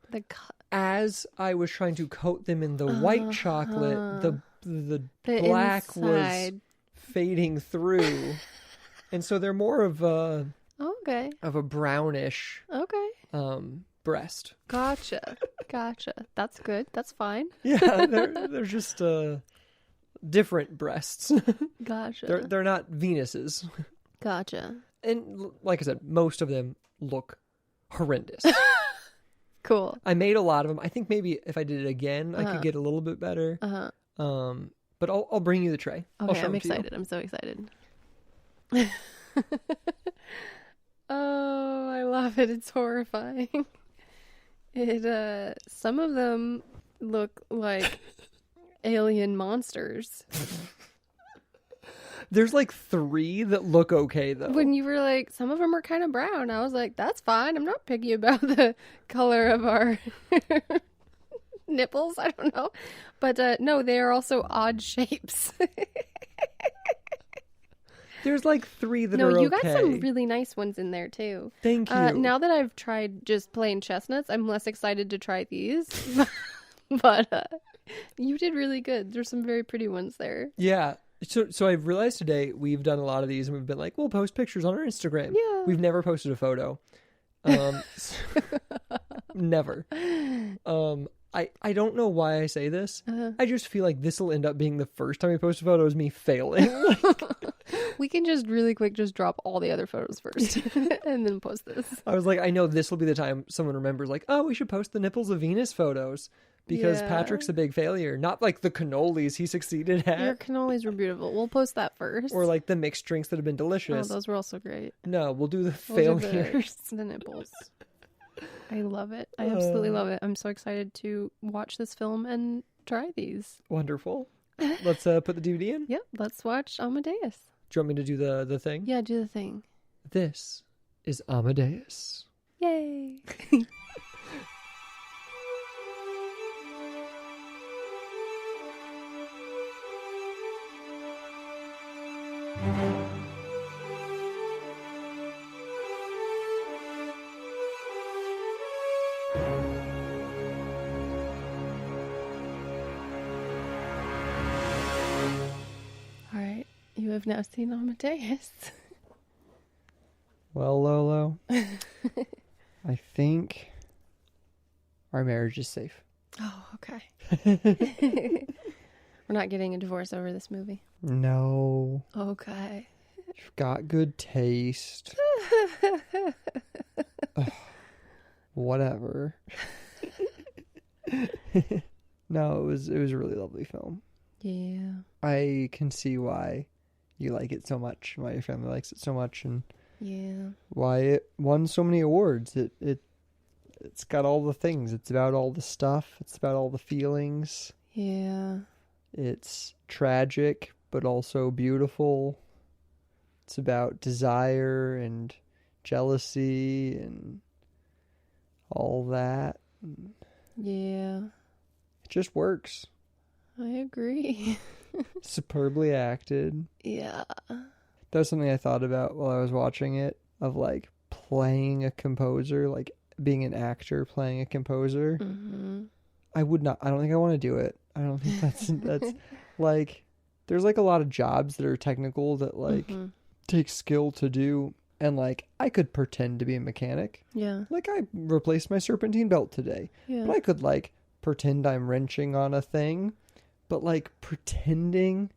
As I was trying to coat them in the white chocolate, the black inside was fading through. And so they're more of a brownish breast. Gotcha. That's good. That's fine. Yeah, they're just different breasts. Gotcha. They're not Venuses. Gotcha. And like I said, most of them look horrendous. Cool. I made a lot of them. I think maybe if I did it again, I could get a little bit better. But I'll bring you the tray. Okay, I'm excited. I'm so excited. Oh, I love it. It's horrifying. Some of them look like alien monsters. There's like 3 that look okay, though. When you were like, some of them are kind of brown, I was like, that's fine. I'm not picky about the color of our nipples. I don't know. But no, they are also odd shapes. There's like 3 that are okay. No, you got some really nice ones in there, too. Thank you. Now that I've tried just plain chestnuts, I'm less excited to try these. But you did really good. There's some very pretty ones there. Yeah. So I've realized today we've done a lot of these and we've been like, we'll post pictures on our Instagram. Yeah. We've never posted a photo. Never. I don't know why I say this. I just feel like this will end up being the first time we post a photo is me failing. We can just really quick just drop all the other photos first and then post this. I was like, I know this will be the time someone remembers like, oh, we should post the nipples of Venus photos. Because Patrick's a big failure. Not like the cannolis he succeeded at. Your cannolis were beautiful. We'll post that first. Or like the mixed drinks that have been delicious. Oh, those were also great. No, we'll do the failures. The nipples. I love it. I absolutely love it. I'm so excited to watch this film and try these. Wonderful. Let's put the DVD in? Yep, let's watch Amadeus. Do you want me to do the thing? Yeah, do the thing. This is Amadeus. Yay! Alright, you have now seen Amadeus. Well, Lolo, I think our marriage is safe. Oh, okay. We're not getting a divorce over this movie. No. Okay. You've got good taste. Whatever. No, it was a really lovely film. Yeah. I can see why you like it so much, why your family likes it so much, and why it won so many awards. It's got all the things. It's about all the stuff. It's about all the feelings. Yeah. It's tragic, but also beautiful. It's about desire and jealousy and all that. Yeah. It just works. I agree. Superbly acted. Yeah. That was something I thought about while I was watching it, of like playing a composer, like being an actor playing a composer. Mm-hmm. I don't think I want to do it. I don't think that's like, there's like a lot of jobs that are technical that like take skill to do. And like, I could pretend to be a mechanic. Yeah. Like, I replaced my serpentine belt today. Yeah. But I could like pretend I'm wrenching on a thing. But like, pretending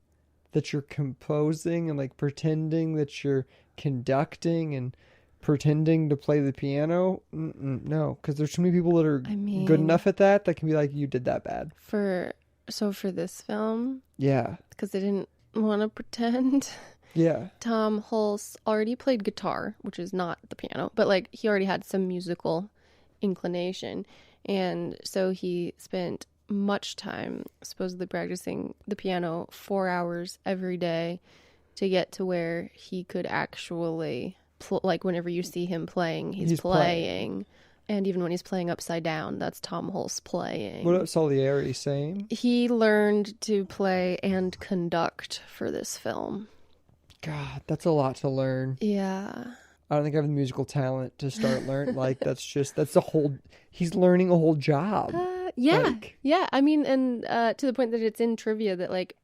that you're composing and like pretending that you're conducting and pretending to play the piano, no, because there's too many people that are good enough at that can be like, you did that bad. For this film, yeah, because they didn't want to pretend. Yeah, Tom Hulse already played guitar, which is not the piano, but like he already had some musical inclination, and so he spent much time supposedly practicing the piano 4 hours every day to get to where he could actually like whenever you see him playing, he's playing. And even when he's playing upside down, that's Tom Hulse playing. What about Salieri? Same? He learned to play and conduct for this film. God, that's a lot to learn. Yeah. I don't think I have the musical talent to start learning. Like, he's learning a whole job. Yeah. Like, yeah. I mean, and to the point that it's in trivia that like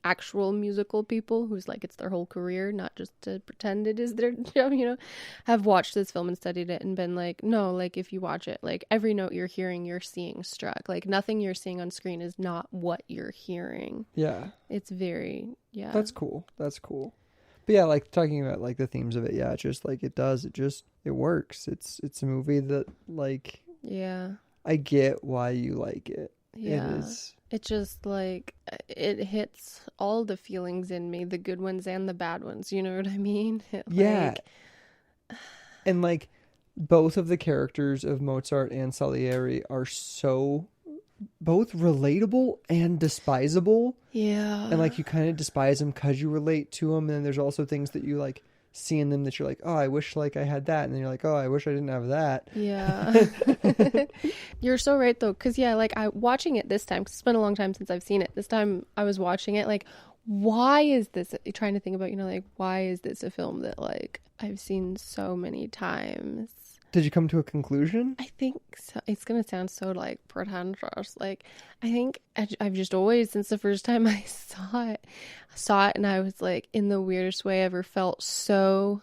actual musical people who's like it's their whole career, not just to pretend it is their job, have watched this film and studied it and been like, no, like if you watch it, like every note you're hearing, you're seeing struck. Like nothing you're seeing on screen is not what you're hearing. Yeah. It's very, yeah. That's cool. But yeah, like talking about like the themes of it, yeah, just like it works. It's a movie that like, yeah, I get why you like it. Yeah. It is. It just like it hits all the feelings in me, the good ones and the bad ones. You know what I mean? Yeah. And like both of the characters of Mozart and Salieri are so both relatable and despisable. Yeah. And like you kind of despise them because you relate to them. And then there's also things that you like see in them that you're like, oh, I wish like I had that. And then you're like, oh, I wish I didn't have that. Yeah. You're so right though. Cause yeah, like watching it this time, cause it's been a long time since I've seen it. This time I was watching it like, why is this trying to think about, like, why is this a film that like I've seen so many times? Did you come to a conclusion? I think so. It's going to sound so like pretentious. Like, I think I've just always, since the first time I saw it and I was like, in the weirdest way I ever felt so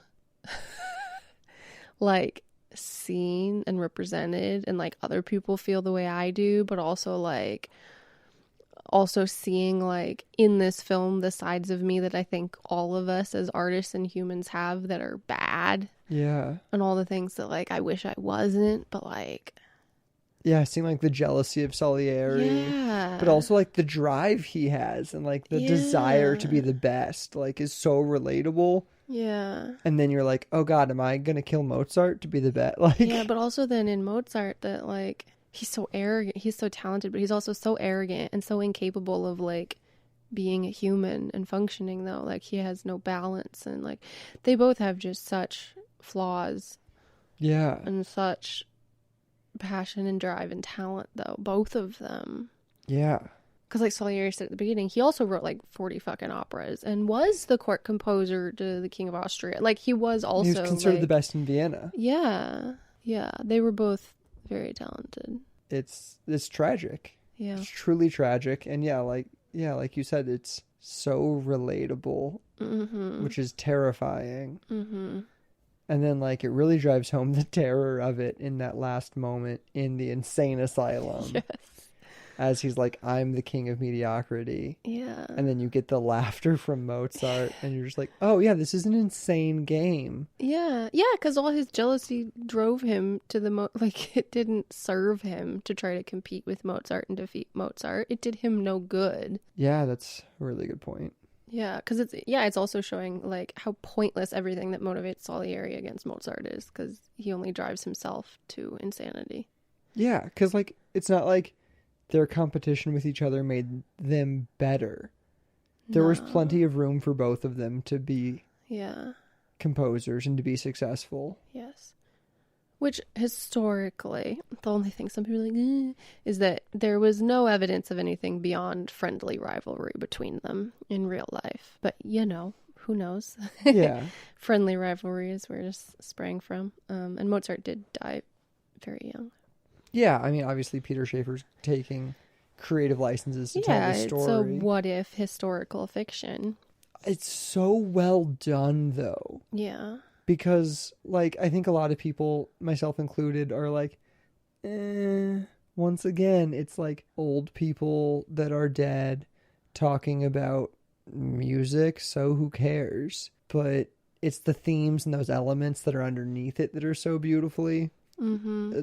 like seen and represented, and like other people feel the way I do, but also seeing like in this film the sides of me that I think all of us as artists and humans have that are bad. Yeah. And all the things that like I wish I wasn't, but like, yeah, seeing like the jealousy of Salieri, yeah, but also like the drive he has and like the desire to be the best, like is so relatable. Yeah. And then you're like, oh God, am I gonna kill Mozart to be the best? Like, yeah, but also then in Mozart that like he's so arrogant, he's so talented, but he's also so arrogant and so incapable of like being a human and functioning though. Like he has no balance, and like they both have just such flaws. Yeah. And such passion and drive and talent though, both of them. Yeah. Because like Salieri said at the beginning, he also wrote like 40 fucking operas and was the court composer to the King of Austria. Like he was also he was considered like, the best in Vienna. Yeah. Yeah. They were both very talented. It's tragic. Yeah. It's truly tragic. And yeah, like you said, it's so relatable, which is terrifying. Mm-hmm. And then, like, it really drives home the terror of it in that last moment in the insane asylum. Yes. As he's like, I'm the king of mediocrity. Yeah. And then you get the laughter from Mozart, and you're just like, oh, yeah, this is an insane game. Yeah. Yeah, because all his jealousy drove him to like, it didn't serve him to try to compete with Mozart and defeat Mozart. It did him no good. Yeah, that's a really good point. Yeah, because it's also showing like how pointless everything that motivates Salieri against Mozart is, because he only drives himself to insanity. Yeah, because like it's not like their competition with each other made them better. There was plenty of room for both of them to be composers and to be successful. Yes. Which historically, the only thing some people are like, is that there was no evidence of anything beyond friendly rivalry between them in real life. But, who knows? Yeah. Friendly rivalry is where it sprang from. And Mozart did die very young. Yeah, I mean, obviously Peter Schaeffer's taking creative licenses to tell the It's a story. what if historical fiction. It's so well done, though. Yeah. Because, like, I think a lot of people, myself included, are like, once again, it's like old people that are dead talking about music, so who cares? But it's the themes and those elements that are underneath it that are so beautiful. And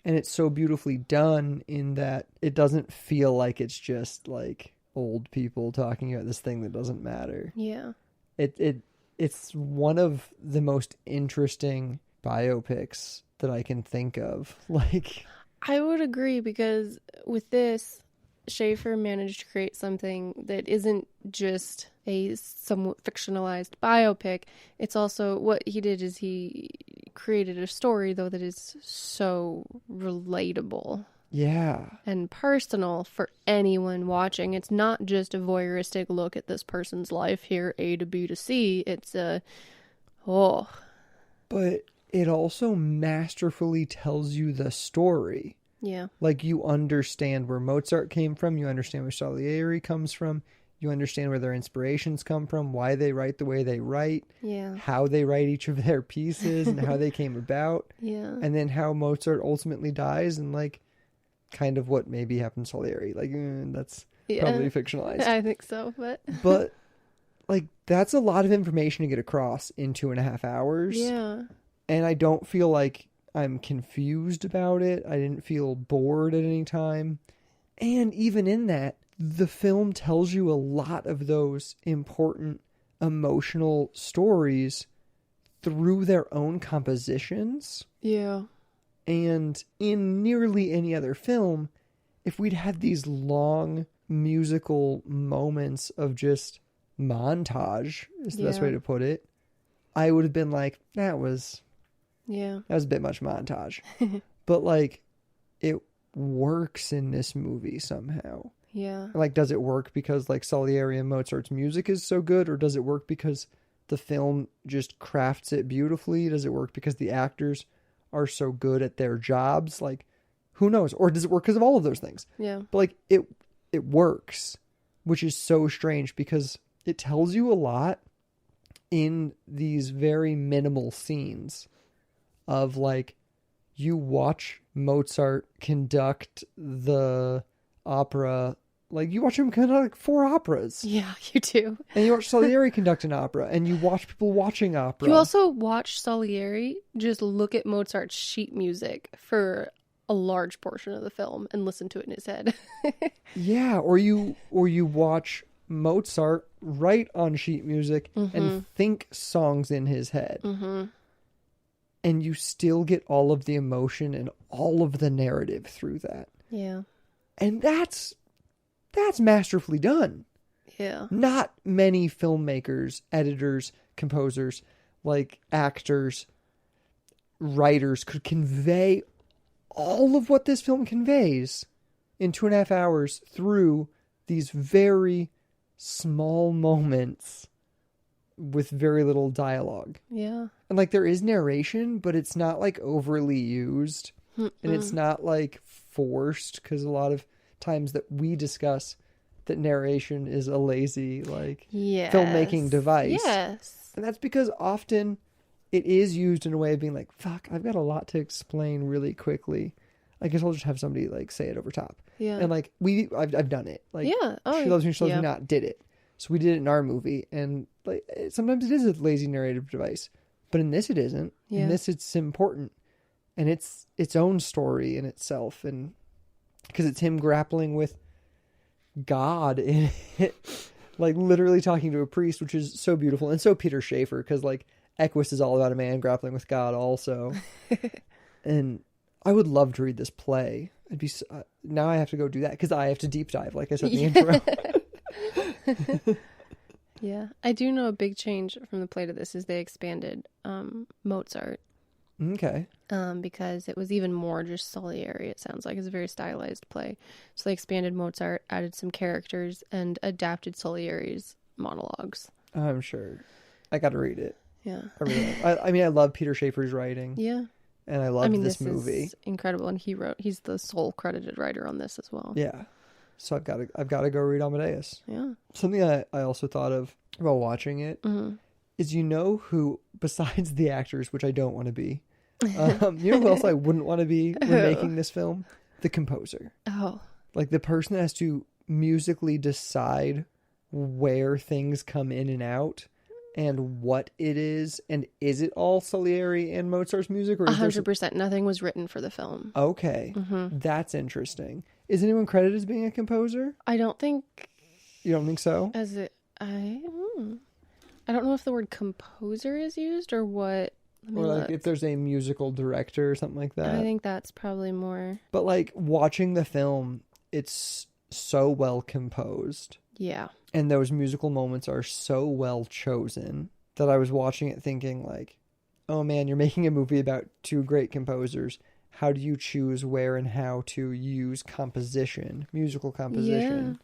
it's so beautifully done in that it doesn't feel like it's just like old people talking about this thing that doesn't matter. Yeah. It's one of the most interesting biopics that I can think of. Like, I would agree, because with this, Schaefer managed to create something that isn't just a somewhat fictionalized biopic. It's also, what he did is he created a story, though, that is so relatable. yeah. And personal for anyone watching. It's not just a voyeuristic look at this person's life here, A to B to C. It's But it also masterfully tells you the story. Yeah. Like, you understand where Mozart came from, you understand where Salieri comes from, you understand where their inspirations come from, why they write the way they write, Yeah. how they write each of their pieces, and how they came about. Yeah. And then how Mozart ultimately dies, and, like, kind of what maybe happened to Salieri. Like, that's probably fictionalized. I think so, but... But, like, that's a lot of information to get across in 2.5 hours. Yeah. And I don't feel like I'm confused about it. I didn't feel bored at any time. And even in that, the film tells you a lot of those important emotional stories through their own compositions. Yeah. And in nearly any other film, if we'd had these long musical moments of just montage, is the best way to put it, I would have been like, that was a bit much montage. But, like, it works in this movie somehow. Yeah. Like, does it work because, like, Salieri and Mozart's music is so good, or does it work because the film just crafts it beautifully? Does it work because the actors are so good at their jobs? Like, who knows? Or does it work because of all of those things? Yeah. But, like, it works, which is so strange because it tells you a lot in these very minimal scenes of, like, you watch Mozart conduct the opera. Like, you watch him conduct like 4 operas. Yeah, you do. And you watch Salieri conduct an opera. And you watch people watching opera. You also watch Salieri just look at Mozart's sheet music for a large portion of the film and listen to it in his head. Yeah, or you watch Mozart write on sheet music and think songs in his head. And you still get all of the emotion and all of the narrative through that. Yeah. And that's masterfully done. Yeah. Not many filmmakers, editors, composers, like actors, writers could convey all of what this film conveys in 2.5 hours through these very small moments with very little dialogue. Yeah. And, like, there is narration, but it's not, like, overly used. And it's not, like, forced, because a lot of times that we discuss that narration is a lazy, like, filmmaking device. Yes. And that's because often it is used in a way of being like, fuck, I've got a lot to explain really quickly. I guess I'll just have somebody, like, say it over top. Yeah. And, like, I've done it. Like, Yeah. Oh, She Loves Me, She Loves yeah. Me Not did it. So we did it in our movie. And, like, sometimes it is a lazy narrative device. But in this, it isn't. Yeah. In this, it's important. And it's its own story in itself. And because it's him grappling with God in it. Like, literally talking to a priest, which is so beautiful. And so Peter Schaefer, because, like, Equus is all about a man grappling with God also. And I would love to read this play. I'd be now I have to go do that because I have to deep dive, like I said in the intro. Yeah. I do know a big change from the play to this is they expanded Mozart. Okay. Because it was even more just Salieri, it sounds like. It's a very stylized play. So they expanded Mozart, added some characters, and adapted Salieri's monologues. I'm sure. I got to read it. Yeah. I mean, I love Peter Schaefer's writing. Yeah. and I loved this movie. Is incredible, and he's the sole credited writer on this as well. Yeah. So I've got to go read Amadeus. Yeah. Something I also thought of while watching it is, who, besides the actors, which I don't want to be, who else I wouldn't want to be when making this film? The composer. Oh. Like the person that has to musically decide where things come in and out and what it is. And is it all Salieri and Mozart's music? Or 100%. Nothing was written for the film. Okay. That's interesting. Is anyone credited as being a composer? I don't think... You don't think so? I don't know if the word composer is used or what. Or like if there's a musical director or something like that. I think that's probably more... But like watching the film, it's so well composed. Yeah. And those musical moments are so well chosen that I was watching it thinking like, oh man, you're making a movie about two great composers. How do you choose where and how to use musical composition,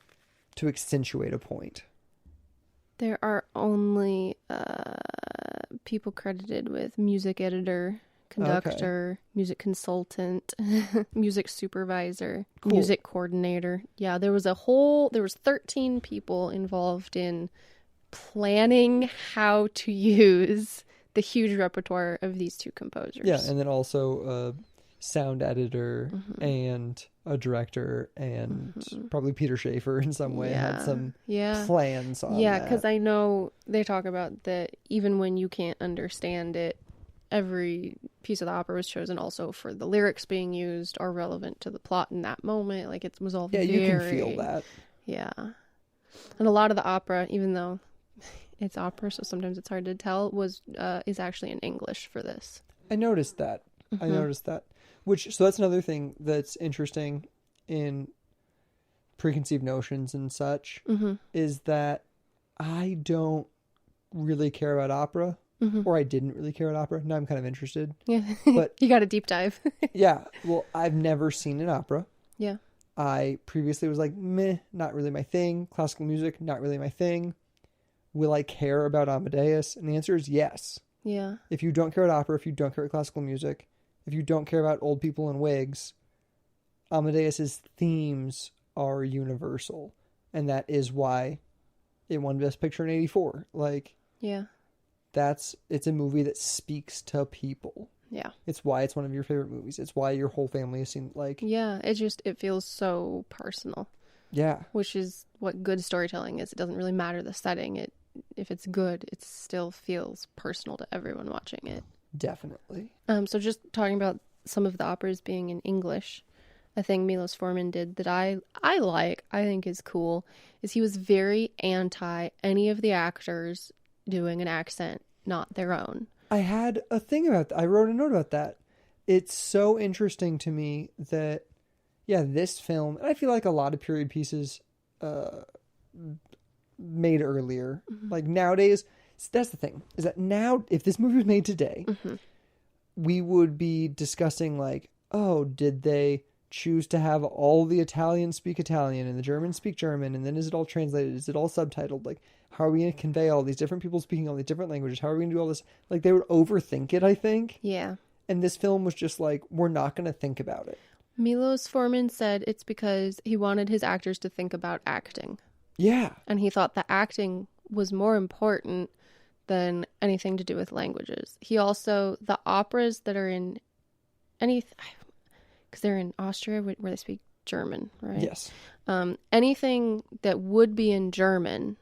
to accentuate a point? There are only people credited with music editor, conductor, music consultant, music supervisor, music coordinator. Yeah, there was 13 people involved in planning how to use the huge repertoire of these two composers. Yeah, and then also sound editor and a director and probably Peter Schaefer in some way had some plans on that. Yeah, because I know they talk about that even when you can't understand it, every piece of the opera was chosen also for the lyrics being used are relevant to the plot in that moment. Like it was all you can feel that. Yeah. And a lot of the opera, even though it's opera, so sometimes it's hard to tell, is actually in English for this. I noticed that. So that's another thing that's interesting in preconceived notions and such, is that I don't really care about opera, or I didn't really care about opera. Now I'm kind of interested. Yeah, but you got a deep dive. Yeah, well, I've never seen an opera. Yeah. I previously was like, meh, not really my thing. Classical music, not really my thing. Will I care about Amadeus? And the answer is yes. Yeah. If you don't care about opera, if you don't care about classical music, if you don't care about old people in wigs, Amadeus's themes are universal. And that is why it won Best Picture in 1984. Like, yeah. It's a movie that speaks to people. Yeah. It's why it's one of your favorite movies. It's why your whole family has seen, like... Yeah, it feels so personal. Yeah. Which is what good storytelling is. It doesn't really matter the setting. If it's good, it still feels personal to everyone watching it. Definitely. So just talking about some of the operas being in English, a thing Milos Forman did that I think is cool, is he was very anti any of the actors doing an accent not their own. I had a thing about that. I wrote a note about that. It's so interesting to me that, this film, and I feel like a lot of period pieces made earlier, like nowadays, that's the thing, is that now, if this movie was made today, we would be discussing like, oh, did they choose to have all the Italians speak Italian and the Germans speak German, and then is it all translated? Is it all subtitled? Like, how are we going to convey all these different people speaking all these different languages? How are we going to do all this? Like, they would overthink it, I think. Yeah. And this film was just like, we're not going to think about it. Milos Forman said it's because he wanted his actors to think about acting. Yeah. And he thought the acting was more important than anything to do with languages. He also, the operas that are in because they're in Austria where they speak German, right? Yes. Anything that would be in German,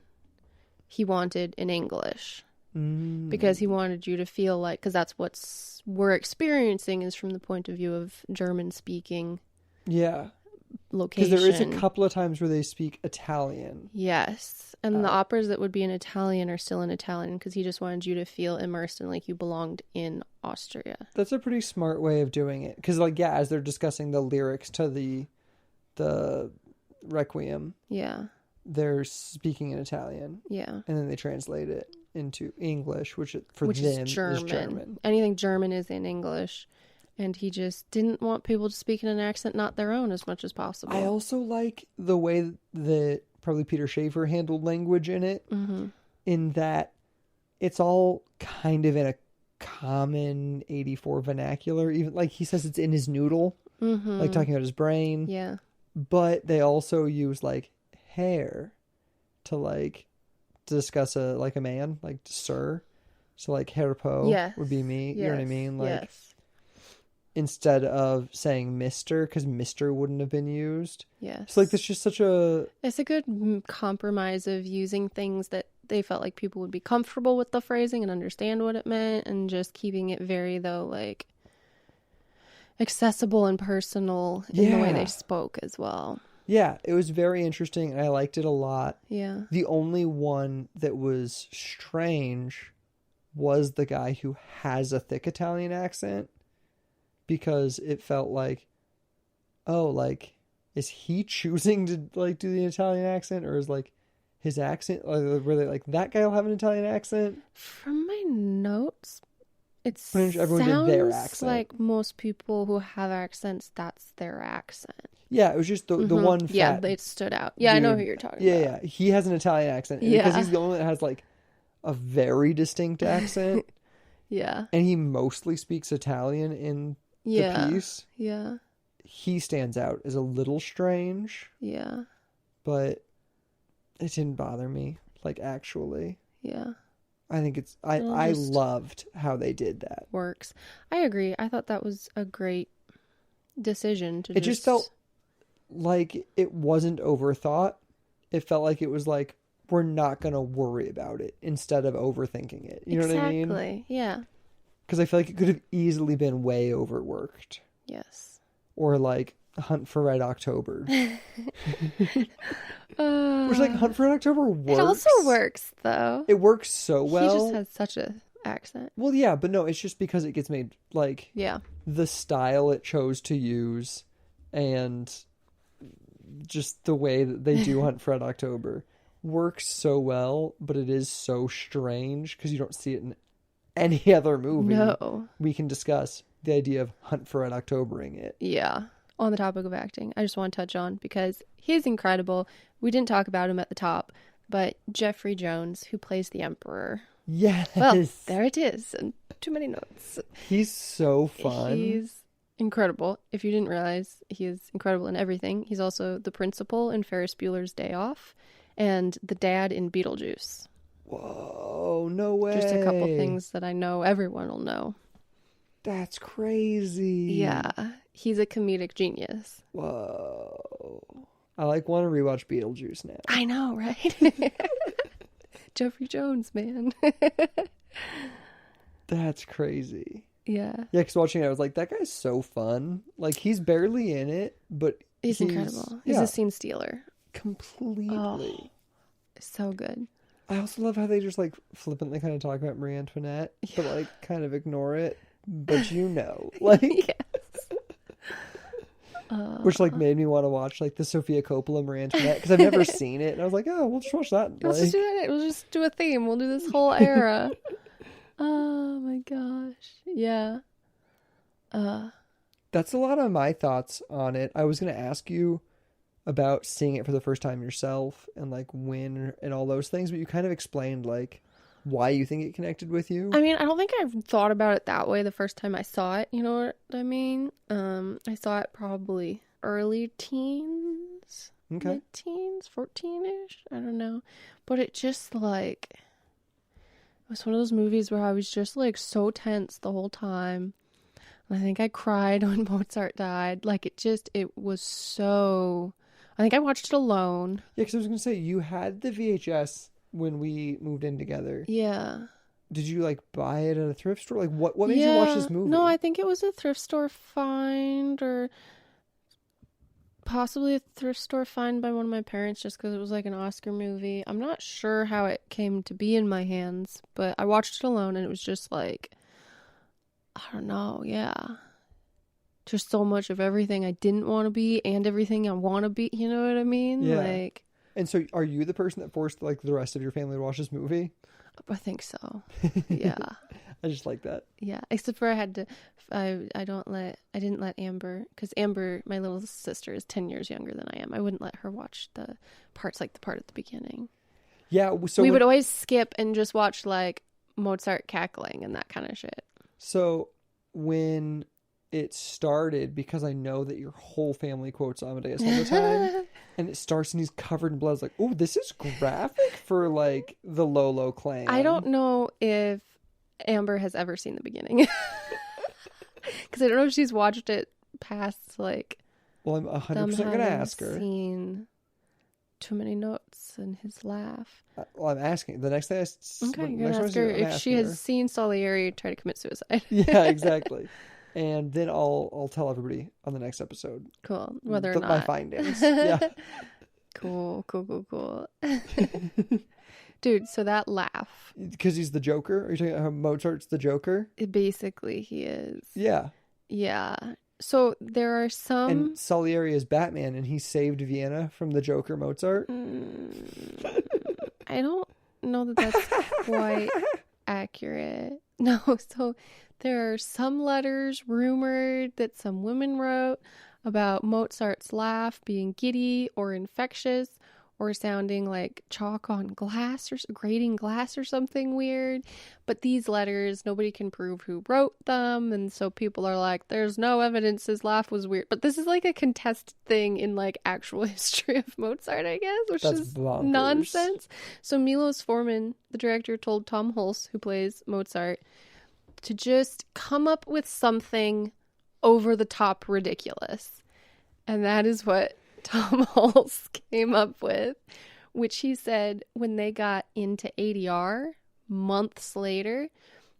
he wanted in English. Because he wanted you to feel like, because that's what we're experiencing is from the point of view of German speaking. Yeah. Location. Because there is a couple of times where they speak Italian. Yes. And the operas that would be in Italian are still in Italian because he just wanted you to feel immersed and like you belonged in Austria. That's a pretty smart way of doing it. Because, like, as they're discussing the lyrics to the Requiem, they're speaking in Italian. Yeah. And then they translate it into English, which them is German. Anything German is in English. And he just didn't want people to speak in an accent not their own as much as possible. I also like the way that probably Peter Schaefer handled language in it, in that it's all kind of in a common 84 vernacular. Even like he says it's in his noodle, like talking about his brain. Yeah. But they also use like hair to like discuss a man, like sir. So like hair po would be me. You know what I mean? Like instead of saying Mr. because Mr. wouldn't have been used. Yes. So like that's just such a... It's a good compromise of using things that they felt like people would be comfortable with the phrasing and understand what it meant, and just keeping it very, though, like accessible and personal in the way they spoke as well. Yeah, it was very interesting and I liked it a lot. Yeah. The only one that was strange was the guy who has a thick Italian accent, because it felt like, oh, like, is he choosing to like do the Italian accent, or is like his accent, or were they like, that guy will have an Italian accent? From my notes, it Everyone did their accent. sounds like most people who have accents, that's their accent. Yeah, it was just the one fat Yeah, it stood out. Yeah, dude. I know who you're talking about. Yeah, he has an Italian accent. And because he's the only one that has like a very distinct accent. Yeah. And he mostly speaks Italian in the piece. Yeah. He stands out as a little strange. Yeah. But it didn't bother me, like, actually. Yeah. I think it's... I loved how they did that. Works. I agree. I thought that was a great decision to It just felt like it wasn't overthought. It felt like it was like, we're not going to worry about it instead of overthinking it. You know what I mean? Exactly. Yeah. Because I feel like it could have easily been way overworked. Yes. Or like Hunt for Red October. Which like Hunt for Red October works. It also works though. It works so well. He just has such a accent. Well, yeah, but no, it's just because it gets made like the style it chose to use and just the way that they do Hunt for Red October works so well, but it is so strange because you don't see it in any other movie. No. We can discuss the idea of Hunt for Red Octobering it. Yeah. On the topic of acting, I just want to touch on, because he's incredible. We didn't talk about him at the top, but Jeffrey Jones, who plays the Emperor. Yes. Well, there it is. And too many notes. He's so fun. He's incredible. If you didn't realize, he is incredible in everything. He's also the principal in Ferris Bueller's Day Off and the dad in Beetlejuice. Whoa, no way. Just a couple things that I know everyone will know. That's crazy. Yeah. He's a comedic genius. Whoa. I want to rewatch Beetlejuice now. I know, right? Jeffrey Jones, man. That's crazy. Yeah. Yeah, because watching it, I was like, that guy's so fun. Like, he's barely in it, but he's incredible. He's a scene stealer. Completely. Oh, so good. I also love how they just, like, flippantly kind of talk about Marie Antoinette, but, like, kind of ignore it. But like... Yes. Which, like, made me want to watch, like, the Sofia Coppola Marie Antoinette, because I've never seen it. And I was like, oh, we'll just watch that. Let's just do it. We'll just do a theme. We'll do this whole era. Oh, my gosh. Yeah. That's a lot of my thoughts on it. I was going to ask you about seeing it for the first time yourself and, like, when and all those things, but you kind of explained, like, why you think it connected with you. I mean, I don't think I've thought about it that way the first time I saw it. You know what I mean? I saw it probably early teens. Okay. Mid-teens, 14-ish. I don't know. But it just, like, it was one of those movies where I was just, like, so tense the whole time. And I think I cried when Mozart died. Like, it was so... I think I watched it alone. Yeah, because I was going to say, you had the VHS when we moved in together. Yeah. Did you, like, buy it at a thrift store? Like, what made you watch this movie? No, I think it was a thrift store find, or possibly a thrift store find by one of my parents, just because it was, like, an Oscar movie. I'm not sure how it came to be in my hands, but I watched it alone, and it was just, like, I don't know, yeah. Just so much of everything I didn't want to be and everything I want to be, you know what I mean? Yeah. Like... And so, are you the person that forced, like, the rest of your family to watch this movie? I think so. Yeah. I just like that. Yeah. Except for I didn't let Amber, because Amber, my little sister, is 10 years younger than I am. I wouldn't let her watch the parts, like the part at the beginning. Yeah. So we would always skip and just watch, like, Mozart cackling and that kind of shit. So when it started, because I know that your whole family quotes Amadeus all the time, and it starts and he's covered in blood, I was like, oh, this is graphic for like the Lolo clan. I don't know if Amber has ever seen the beginning. Because I don't know if she's watched it past like. Well, I'm 100% going to ask her. Seen too many notes in his laugh. Well, I'm asking. The next day, okay, you're going to ask her if she has seen Salieri try to commit suicide. Yeah, exactly. And then I'll tell everybody on the next episode. Cool. Whether or not. My findings. Yeah. Cool. Dude, so that laugh. Because he's the Joker? Are you talking about how Mozart's the Joker? Basically, he is. Yeah. Yeah. So there are some... And Salieri is Batman, and he saved Vienna from the Joker Mozart? I don't know that that's quite accurate. No, so there are some letters rumored that some women wrote about Mozart's laugh being giddy or infectious or sounding like chalk on glass or grating glass or something weird. But these letters, nobody can prove who wrote them. And so people are like, there's no evidence his laugh was weird. But this is like a contested thing in like actual history of Mozart, I guess, which is bonkers. Nonsense. So Milos Forman, the director, told Tom Hulse, who plays Mozart, to just come up with something over the top ridiculous. And that is what Tom Hulse came up with, which he said when they got into ADR months later,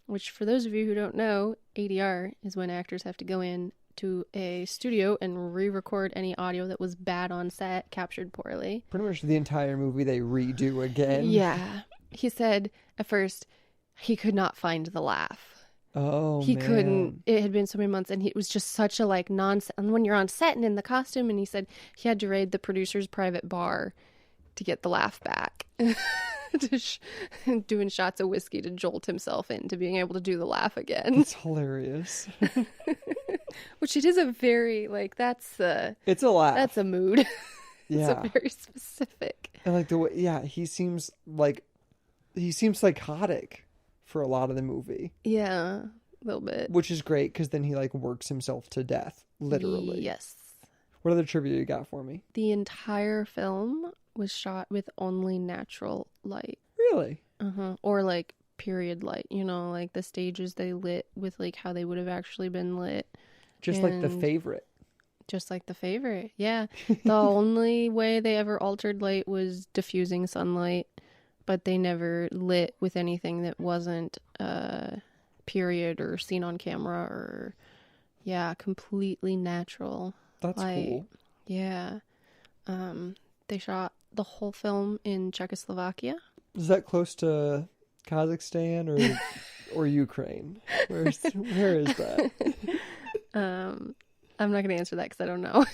which for those of you who don't know, ADR is when actors have to go in to a studio and re-record any audio that was bad on set, captured poorly. Pretty much the entire movie they redo again. Yeah. He said at first he could not find the laugh. Oh, he man. couldn't. It had been so many months, and it was just such a like nonsense. And when you're on set and in the costume, and he said he had to raid the producer's private bar to get the laugh back, doing shots of whiskey to jolt himself into being able to do the laugh again. It's hilarious. Which it is a very like it's a laugh. That's a mood. Yeah, it's a very specific. And like the way, yeah, he seems psychotic for a lot of the movie. Yeah, a little bit. Which is great because then he like works himself to death, literally. Yes. What other trivia you got for me? The entire film was shot with only natural light. Really? Uh-huh. Or like period light, you know, like the stages they lit with like how they would have actually been lit. Just like The Favorite. Just like The Favorite, yeah. The only way they ever altered light was diffusing sunlight. But they never lit with anything that wasn't period or seen on camera or, yeah, completely natural. That's light. cool. Yeah. They shot the whole film in Czechoslovakia. Is that close to Kazakhstan or Ukraine? Where is that? I'm not going to answer that because I don't know.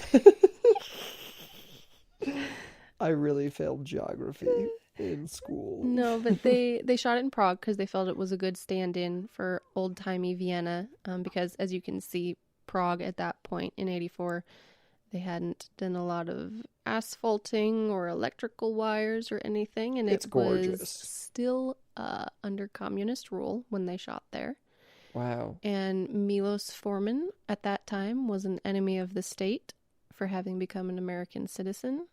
I really failed geography in school. No, but they shot it in Prague because they felt it was a good stand-in for old-timey Vienna, because as you can see, Prague at that point in 1984, they hadn't done a lot of asphalting or electrical wires or anything, and it was still under communist rule when they shot there. Wow. And Milos Forman at that time was an enemy of the state for having become an American citizen.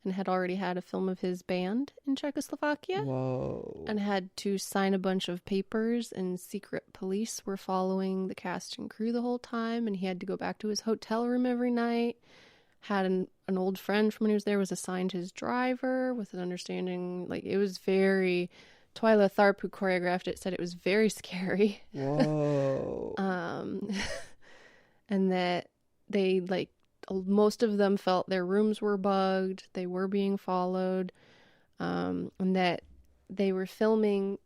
And had already had a film of his banned in Czechoslovakia. Whoa. And had to sign a bunch of papers, and secret police were following the cast and crew the whole time, and he had to go back to his hotel room every night. Had an old friend from when he was there was assigned his driver with an understanding, like, it was very... Twyla Tharp, who choreographed it, said it was very scary. Whoa. And that they, like, most of them felt their rooms were bugged, they were being followed, and that they were filming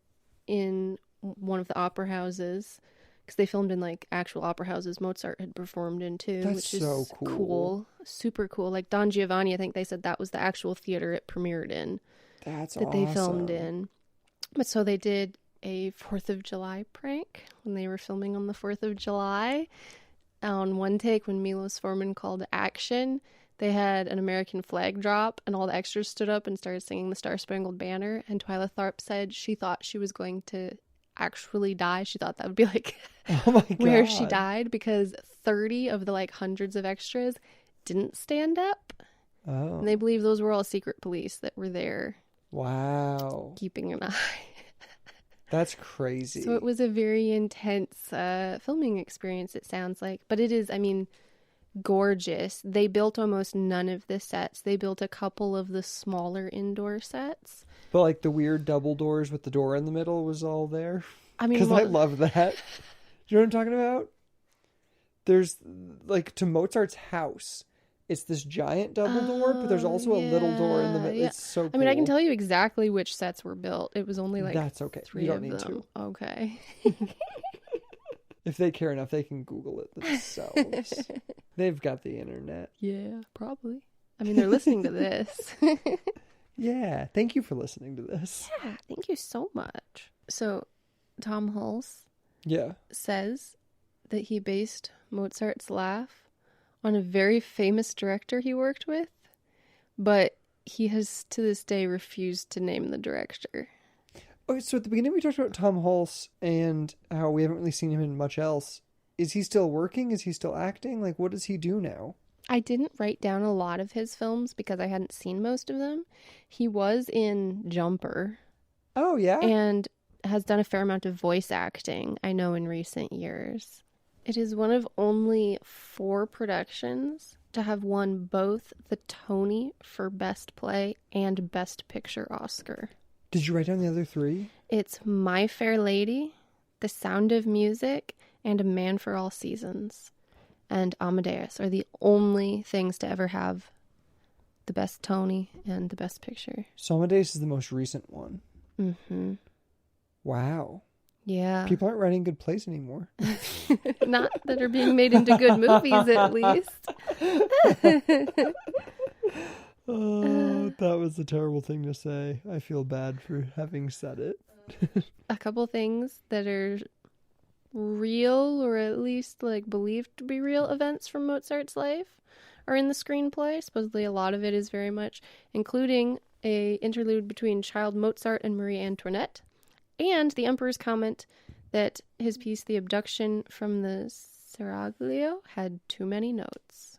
in one of the opera houses, because they filmed in like actual opera houses Mozart had performed in too. That's which is so cool. Super cool. Like Don Giovanni, I think they said that was the actual theater it premiered in. That's that awesome. They filmed in. But so they did a 4th of July prank when they were filming on the 4th of July. On one take, when Milos Forman called action, they had an American flag drop, and all the extras stood up and started singing the Star Spangled Banner, and Twyla Tharp said she thought she was going to actually die. She thought that would be like Oh my God. where she died, because 30 of the like hundreds of extras didn't stand up. Oh. And they believe those were all secret police that were there Wow. keeping an eye. That's crazy. So it was a very intense filming experience, it sounds like. But it is, I mean, gorgeous. They built almost none of the sets. They built a couple of the smaller indoor sets. But like the weird double doors with the door in the middle was all there. I mean, Because I love that. You know what I'm talking about? There's like to Mozart's house. It's this giant double door, but there's also a little door in the middle. Yeah. It's so cool. I mean, I can tell you exactly which sets were built. It was only like That's okay. 3 You don't of need them. to. Okay. If they care enough, they can Google it themselves. They've got the internet. Yeah, probably. I mean, they're listening to this. Yeah. Thank you for listening to this. Yeah, thank you so much. So, Tom Hulse Yeah. says that he based Mozart's Laugh on a very famous director he worked with, but he has to this day refused to name the director. Okay, so at the beginning we talked about Tom Hulse and how we haven't really seen him in much else. Is he still working? Is he still acting? Like, what does he do now? I didn't write down a lot of his films because I hadn't seen most of them. He was in Jumper. Oh, yeah? And has done a fair amount of voice acting, I know, in recent years. It is one of only 4 productions to have won both the Tony for Best Play and Best Picture Oscar. Did you write down the other 3? It's My Fair Lady, The Sound of Music, and A Man for All Seasons. And Amadeus are the only things to ever have the Best Tony and the Best Picture. So Amadeus is the most recent one. Mm-hmm. Wow. Yeah. People aren't writing good plays anymore. Not that are being made into good movies, at least. Oh, that was a terrible thing to say. I feel bad for having said it. A couple things that are real, or at least like believed to be real events from Mozart's life are in the screenplay. Supposedly a lot of it is very much, including a interlude between child Mozart and Marie Antoinette, and the Emperor's comment that his piece, The Abduction from the Seraglio, had too many notes.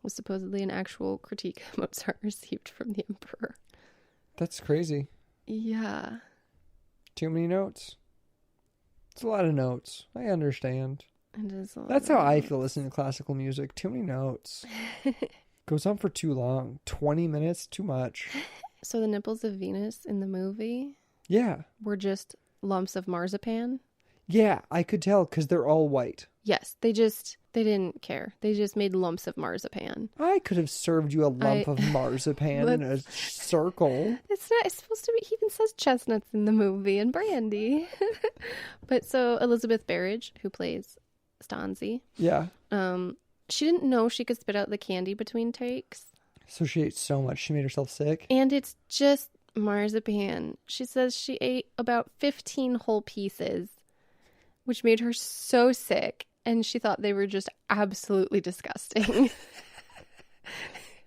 Was supposedly an actual critique Mozart received from the Emperor. That's crazy. Yeah. Too many notes. It's a lot of notes. I understand. It is a lot That's of how I notes. feel listening to classical music. Too many notes. Goes on for too long. 20 minutes, too much. So the nipples of Venus in the movie Yeah. were just lumps of marzipan. Yeah, I could tell because they're all white. Yes, they didn't care. They just made lumps of marzipan. I could have served you a lump of marzipan in a circle. It's not, it's supposed to be, he even says chestnuts in the movie and brandy. But so Elizabeth Barrage, who plays Stanzi, Yeah. she didn't know she could spit out the candy between takes. So she ate so much, she made herself sick. And it's just marzipan. She says she ate about 15 whole pieces, which made her so sick. And she thought they were just absolutely disgusting.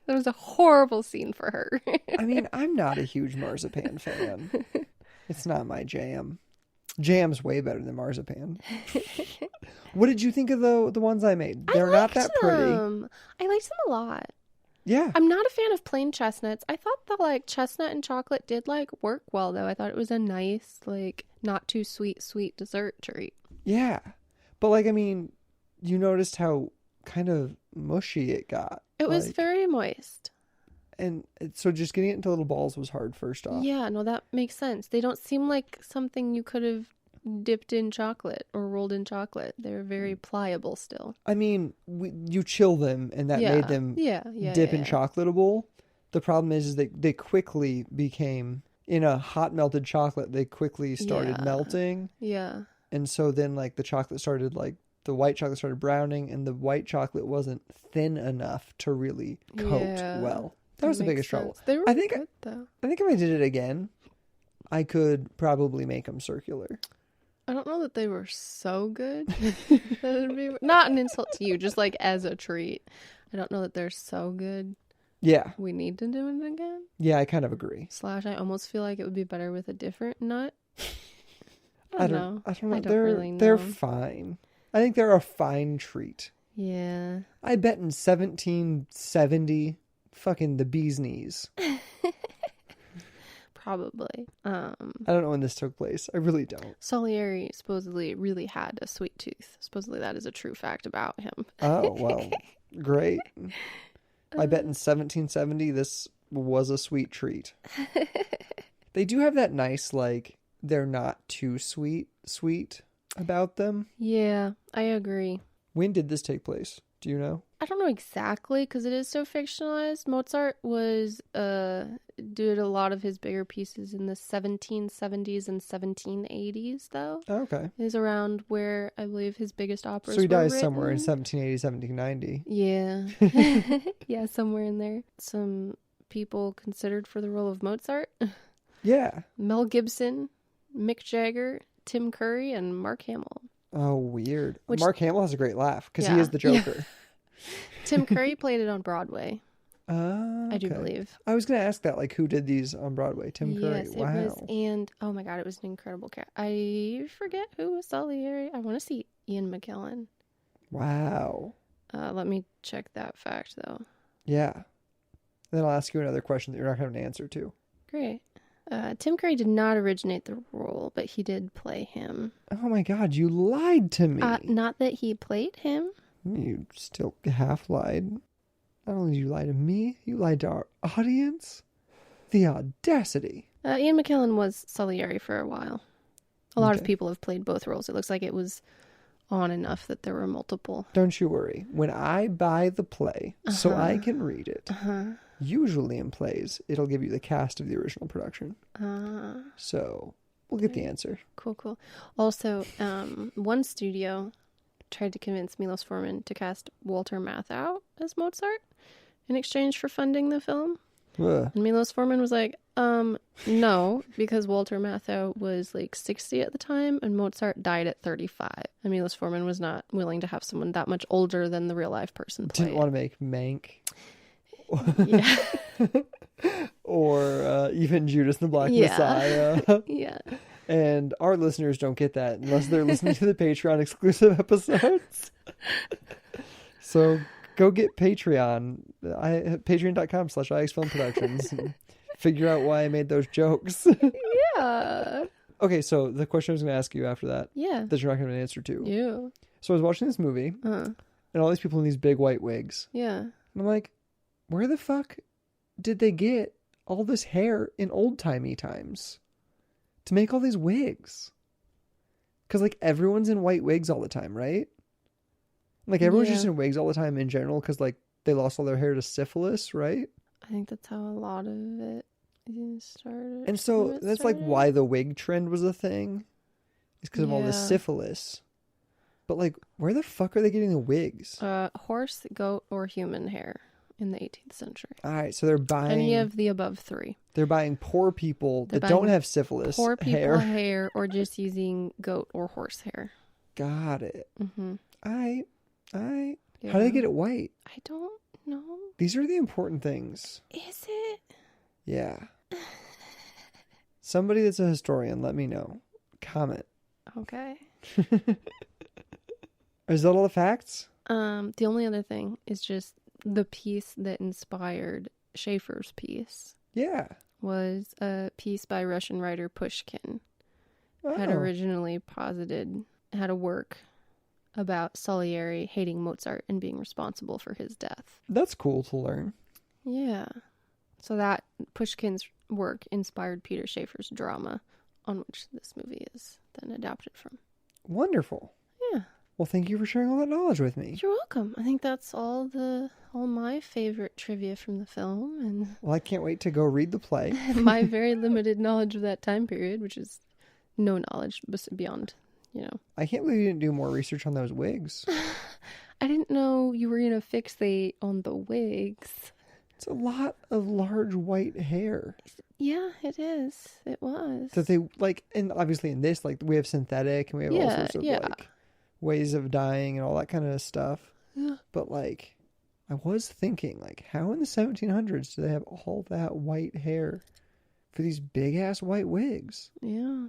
That was a horrible scene for her. I mean, I'm not a huge marzipan fan. It's not my jam. Jam's way better than marzipan. What did you think of the ones I made? They're not that pretty. I liked them a lot. Yeah. I'm not a fan of plain chestnuts. I thought the like chestnut and chocolate did like work well though. I thought it was a nice, like, not too sweet dessert treat. Yeah. But like, I mean, you noticed how kind of mushy it got. It was very moist. And so just getting it into little balls was hard first off. Yeah, no, that makes sense. They don't seem like something you could have dipped in chocolate or rolled in chocolate. They're very pliable still. I mean, you chill them and that made them dip in chocolatable. The problem is they quickly became, in a hot melted chocolate, they quickly started melting. Yeah. And so then like the chocolate started like, the white chocolate started browning and the white chocolate wasn't thin enough to really coat well. That was the biggest trouble. They were good, though. I think if I did it again, I could probably make them circular. I don't know that they were so good. That would be not an insult to you, just like as a treat. I don't know that they're so good. Yeah. We need to do it again. Yeah, I kind of agree. / I almost feel like it would be better with a different nut. I don't know. I don't know. I don't really know. They're fine. I think they're a fine treat. Yeah. I bet in 1770, fucking the bee's knees. Probably. I don't know when this took place. I really don't. Salieri supposedly really had a sweet tooth. Supposedly that is a true fact about him. Oh, well, great. I bet in 1770 this was a sweet treat. They do have that nice, like, they're not too sweet about them. Yeah, I agree. When did this take place? Do you know? I don't know exactly because it is so fictionalized. Mozart was did a lot of his bigger pieces in the 1770s and 1780s, though. Oh, okay. Is around where I believe his biggest operas So he were dies written. somewhere in 1780, 1790. Yeah. Yeah, somewhere in there. Some people considered for the role of Mozart. Yeah. Mel Gibson, Mick Jagger, Tim Curry, and Mark Hamill. Oh, weird. Which- Mark Hamill has a great laugh because he Yeah. is the Joker. Yeah. Tim Curry played it on Broadway, I do Okay. believe. I was going to ask that, like, who did these on Broadway? Tim Curry. Yes, Wow. it was. And, oh my God, it was an incredible cast. I forget who was Salieri. I want to see Ian McKellen. Wow. Let me check that fact, though. Yeah. Then I'll ask you another question that you're not going to have an answer to. Great. Tim Curry did not originate the role, but he did play him. Oh my God, you lied to me. Not that he played him. You still half lied. Not only did you lie to me, you lied to our audience. The audacity. Ian McKellen was Salieri for a while. A lot of Okay. people have played both roles. It looks like it was on enough that there were multiple. Don't you worry. When I buy the play so I can read it, usually in plays, it'll give you the cast of the original production. So we'll get the answer. Cool. Also, one studio tried to convince Milos Forman to cast Walter Matthau as Mozart in exchange for funding the film. Ugh. And Milos Forman was like, no, because Walter Matthau was like 60 at the time and Mozart died at 35. And Milos Forman was not willing to have someone that much older than the real life person play. Didn't want to make Mank. Yeah. Or even Judas and the Black Yeah. Messiah. Yeah. And our listeners don't get that unless they're listening to the Patreon exclusive episodes. So go get Patreon. Patreon.com/IXFilmProductions. And figure out why I made those jokes. Yeah. Okay, so the question I was going to ask you after that, Yeah. that you're not going to have an answer to. Yeah. So I was watching this movie, and all these people in these big white wigs. Yeah. And I'm like, where the fuck did they get all this hair in old-timey times to make all these wigs? Because, like, everyone's in white wigs all the time, right? Like, everyone's just in wigs all the time in general because, like, they lost all their hair to syphilis, right? I think that's how a lot of it started. And so that's, like, why the wig trend was a thing. It's because of all this Yeah. syphilis. But, like, where the fuck are they getting the wigs? Horse, goat, or human hair in the 18th century. All right, so they're buying... Any of the above three. They're buying poor people They're that don't buying have syphilis Poor people hair. hair or just using goat or horse hair. Got it. Mm-hmm. How do Yeah. they get it white? I don't know. These are the important things. Is it? Yeah. Somebody that's a historian, let me know. Comment. Okay. Is that all the facts? The only other thing is just the piece that inspired Schaeffer's piece Yeah. was a piece by Russian writer Pushkin. Oh. Had originally had a work about Salieri hating Mozart and being responsible for his death. That's cool to learn. Yeah. So that Pushkin's work inspired Peter Schaeffer's drama, on which this movie is then adapted from. Wonderful. Yeah. Well, thank you for sharing all that knowledge with me. You're welcome. I think that's all my favorite trivia from the film and Well, I can't wait to go read the play. my very limited knowledge of that time period, which is no knowledge beyond, I can't believe you didn't do more research on those wigs. I didn't know you were going to fixate on the wigs. It's a lot of large white hair. Yeah, it is. It was. That they, like, and obviously in this, like, we have synthetic and we have all sorts of, like, ways of dyeing and all that kind of stuff. Yeah. But, like, I was thinking, like, how in the 1700s do they have all that white hair for these big-ass white wigs? Yeah.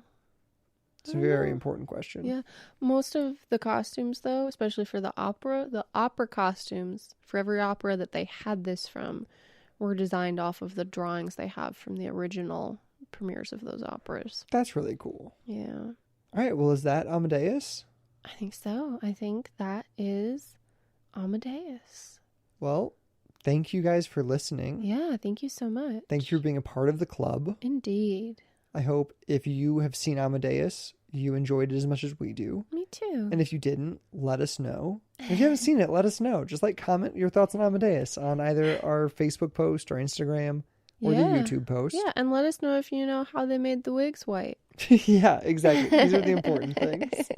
It's a very important question. Yeah. Most of the costumes, though, especially for the opera costumes, for every opera that they had this from, were designed off of the drawings they have from the original premieres of those operas. That's really cool. Yeah. All right, well, is that Amadeus? I think so. I think that is Amadeus. Well, thank you guys for listening. Yeah, thank you so much. Thank you for being a part of the club. Indeed. I hope if you have seen Amadeus, you enjoyed it as much as we do. Me too. And if you didn't, let us know. If you haven't seen it, let us know. Just comment your thoughts on Amadeus on either our Facebook post or Instagram or the YouTube post. Yeah, and let us know if you know how they made the wigs white. Yeah, exactly. These are the important things.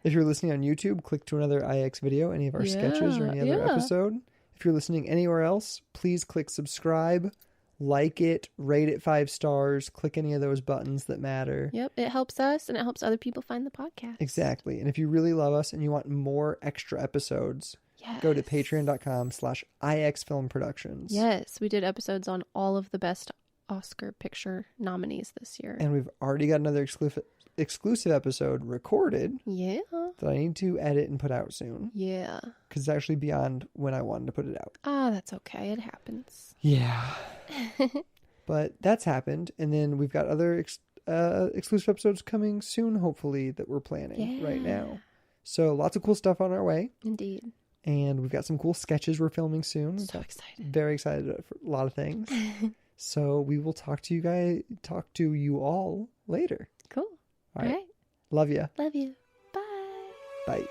If you're listening on YouTube, click to another IX video, any of our sketches or any other episode. If you're listening anywhere else, please click subscribe, like it, rate it 5 stars, click any of those buttons that matter. Yep, it helps us and it helps other people find the podcast. Exactly. And if you really love us and you want more extra episodes, go to patreon.com/IXFilmProductions. Yes, we did episodes on all of the best Oscar picture nominees this year. And we've already got another exclusive episode recorded. Yeah. That I need to edit and put out soon. Yeah. Because it's actually beyond when I wanted to put it out. Ah, that's okay. It happens. Yeah. But that's happened. And then we've got other exclusive episodes coming soon, hopefully, that we're planning right now. So lots of cool stuff on our way. Indeed. And we've got some cool sketches we're filming soon. So excited. Very excited for a lot of things. So we will talk to you all later. Cool. All right. Love you. Love you. Bye. Bye.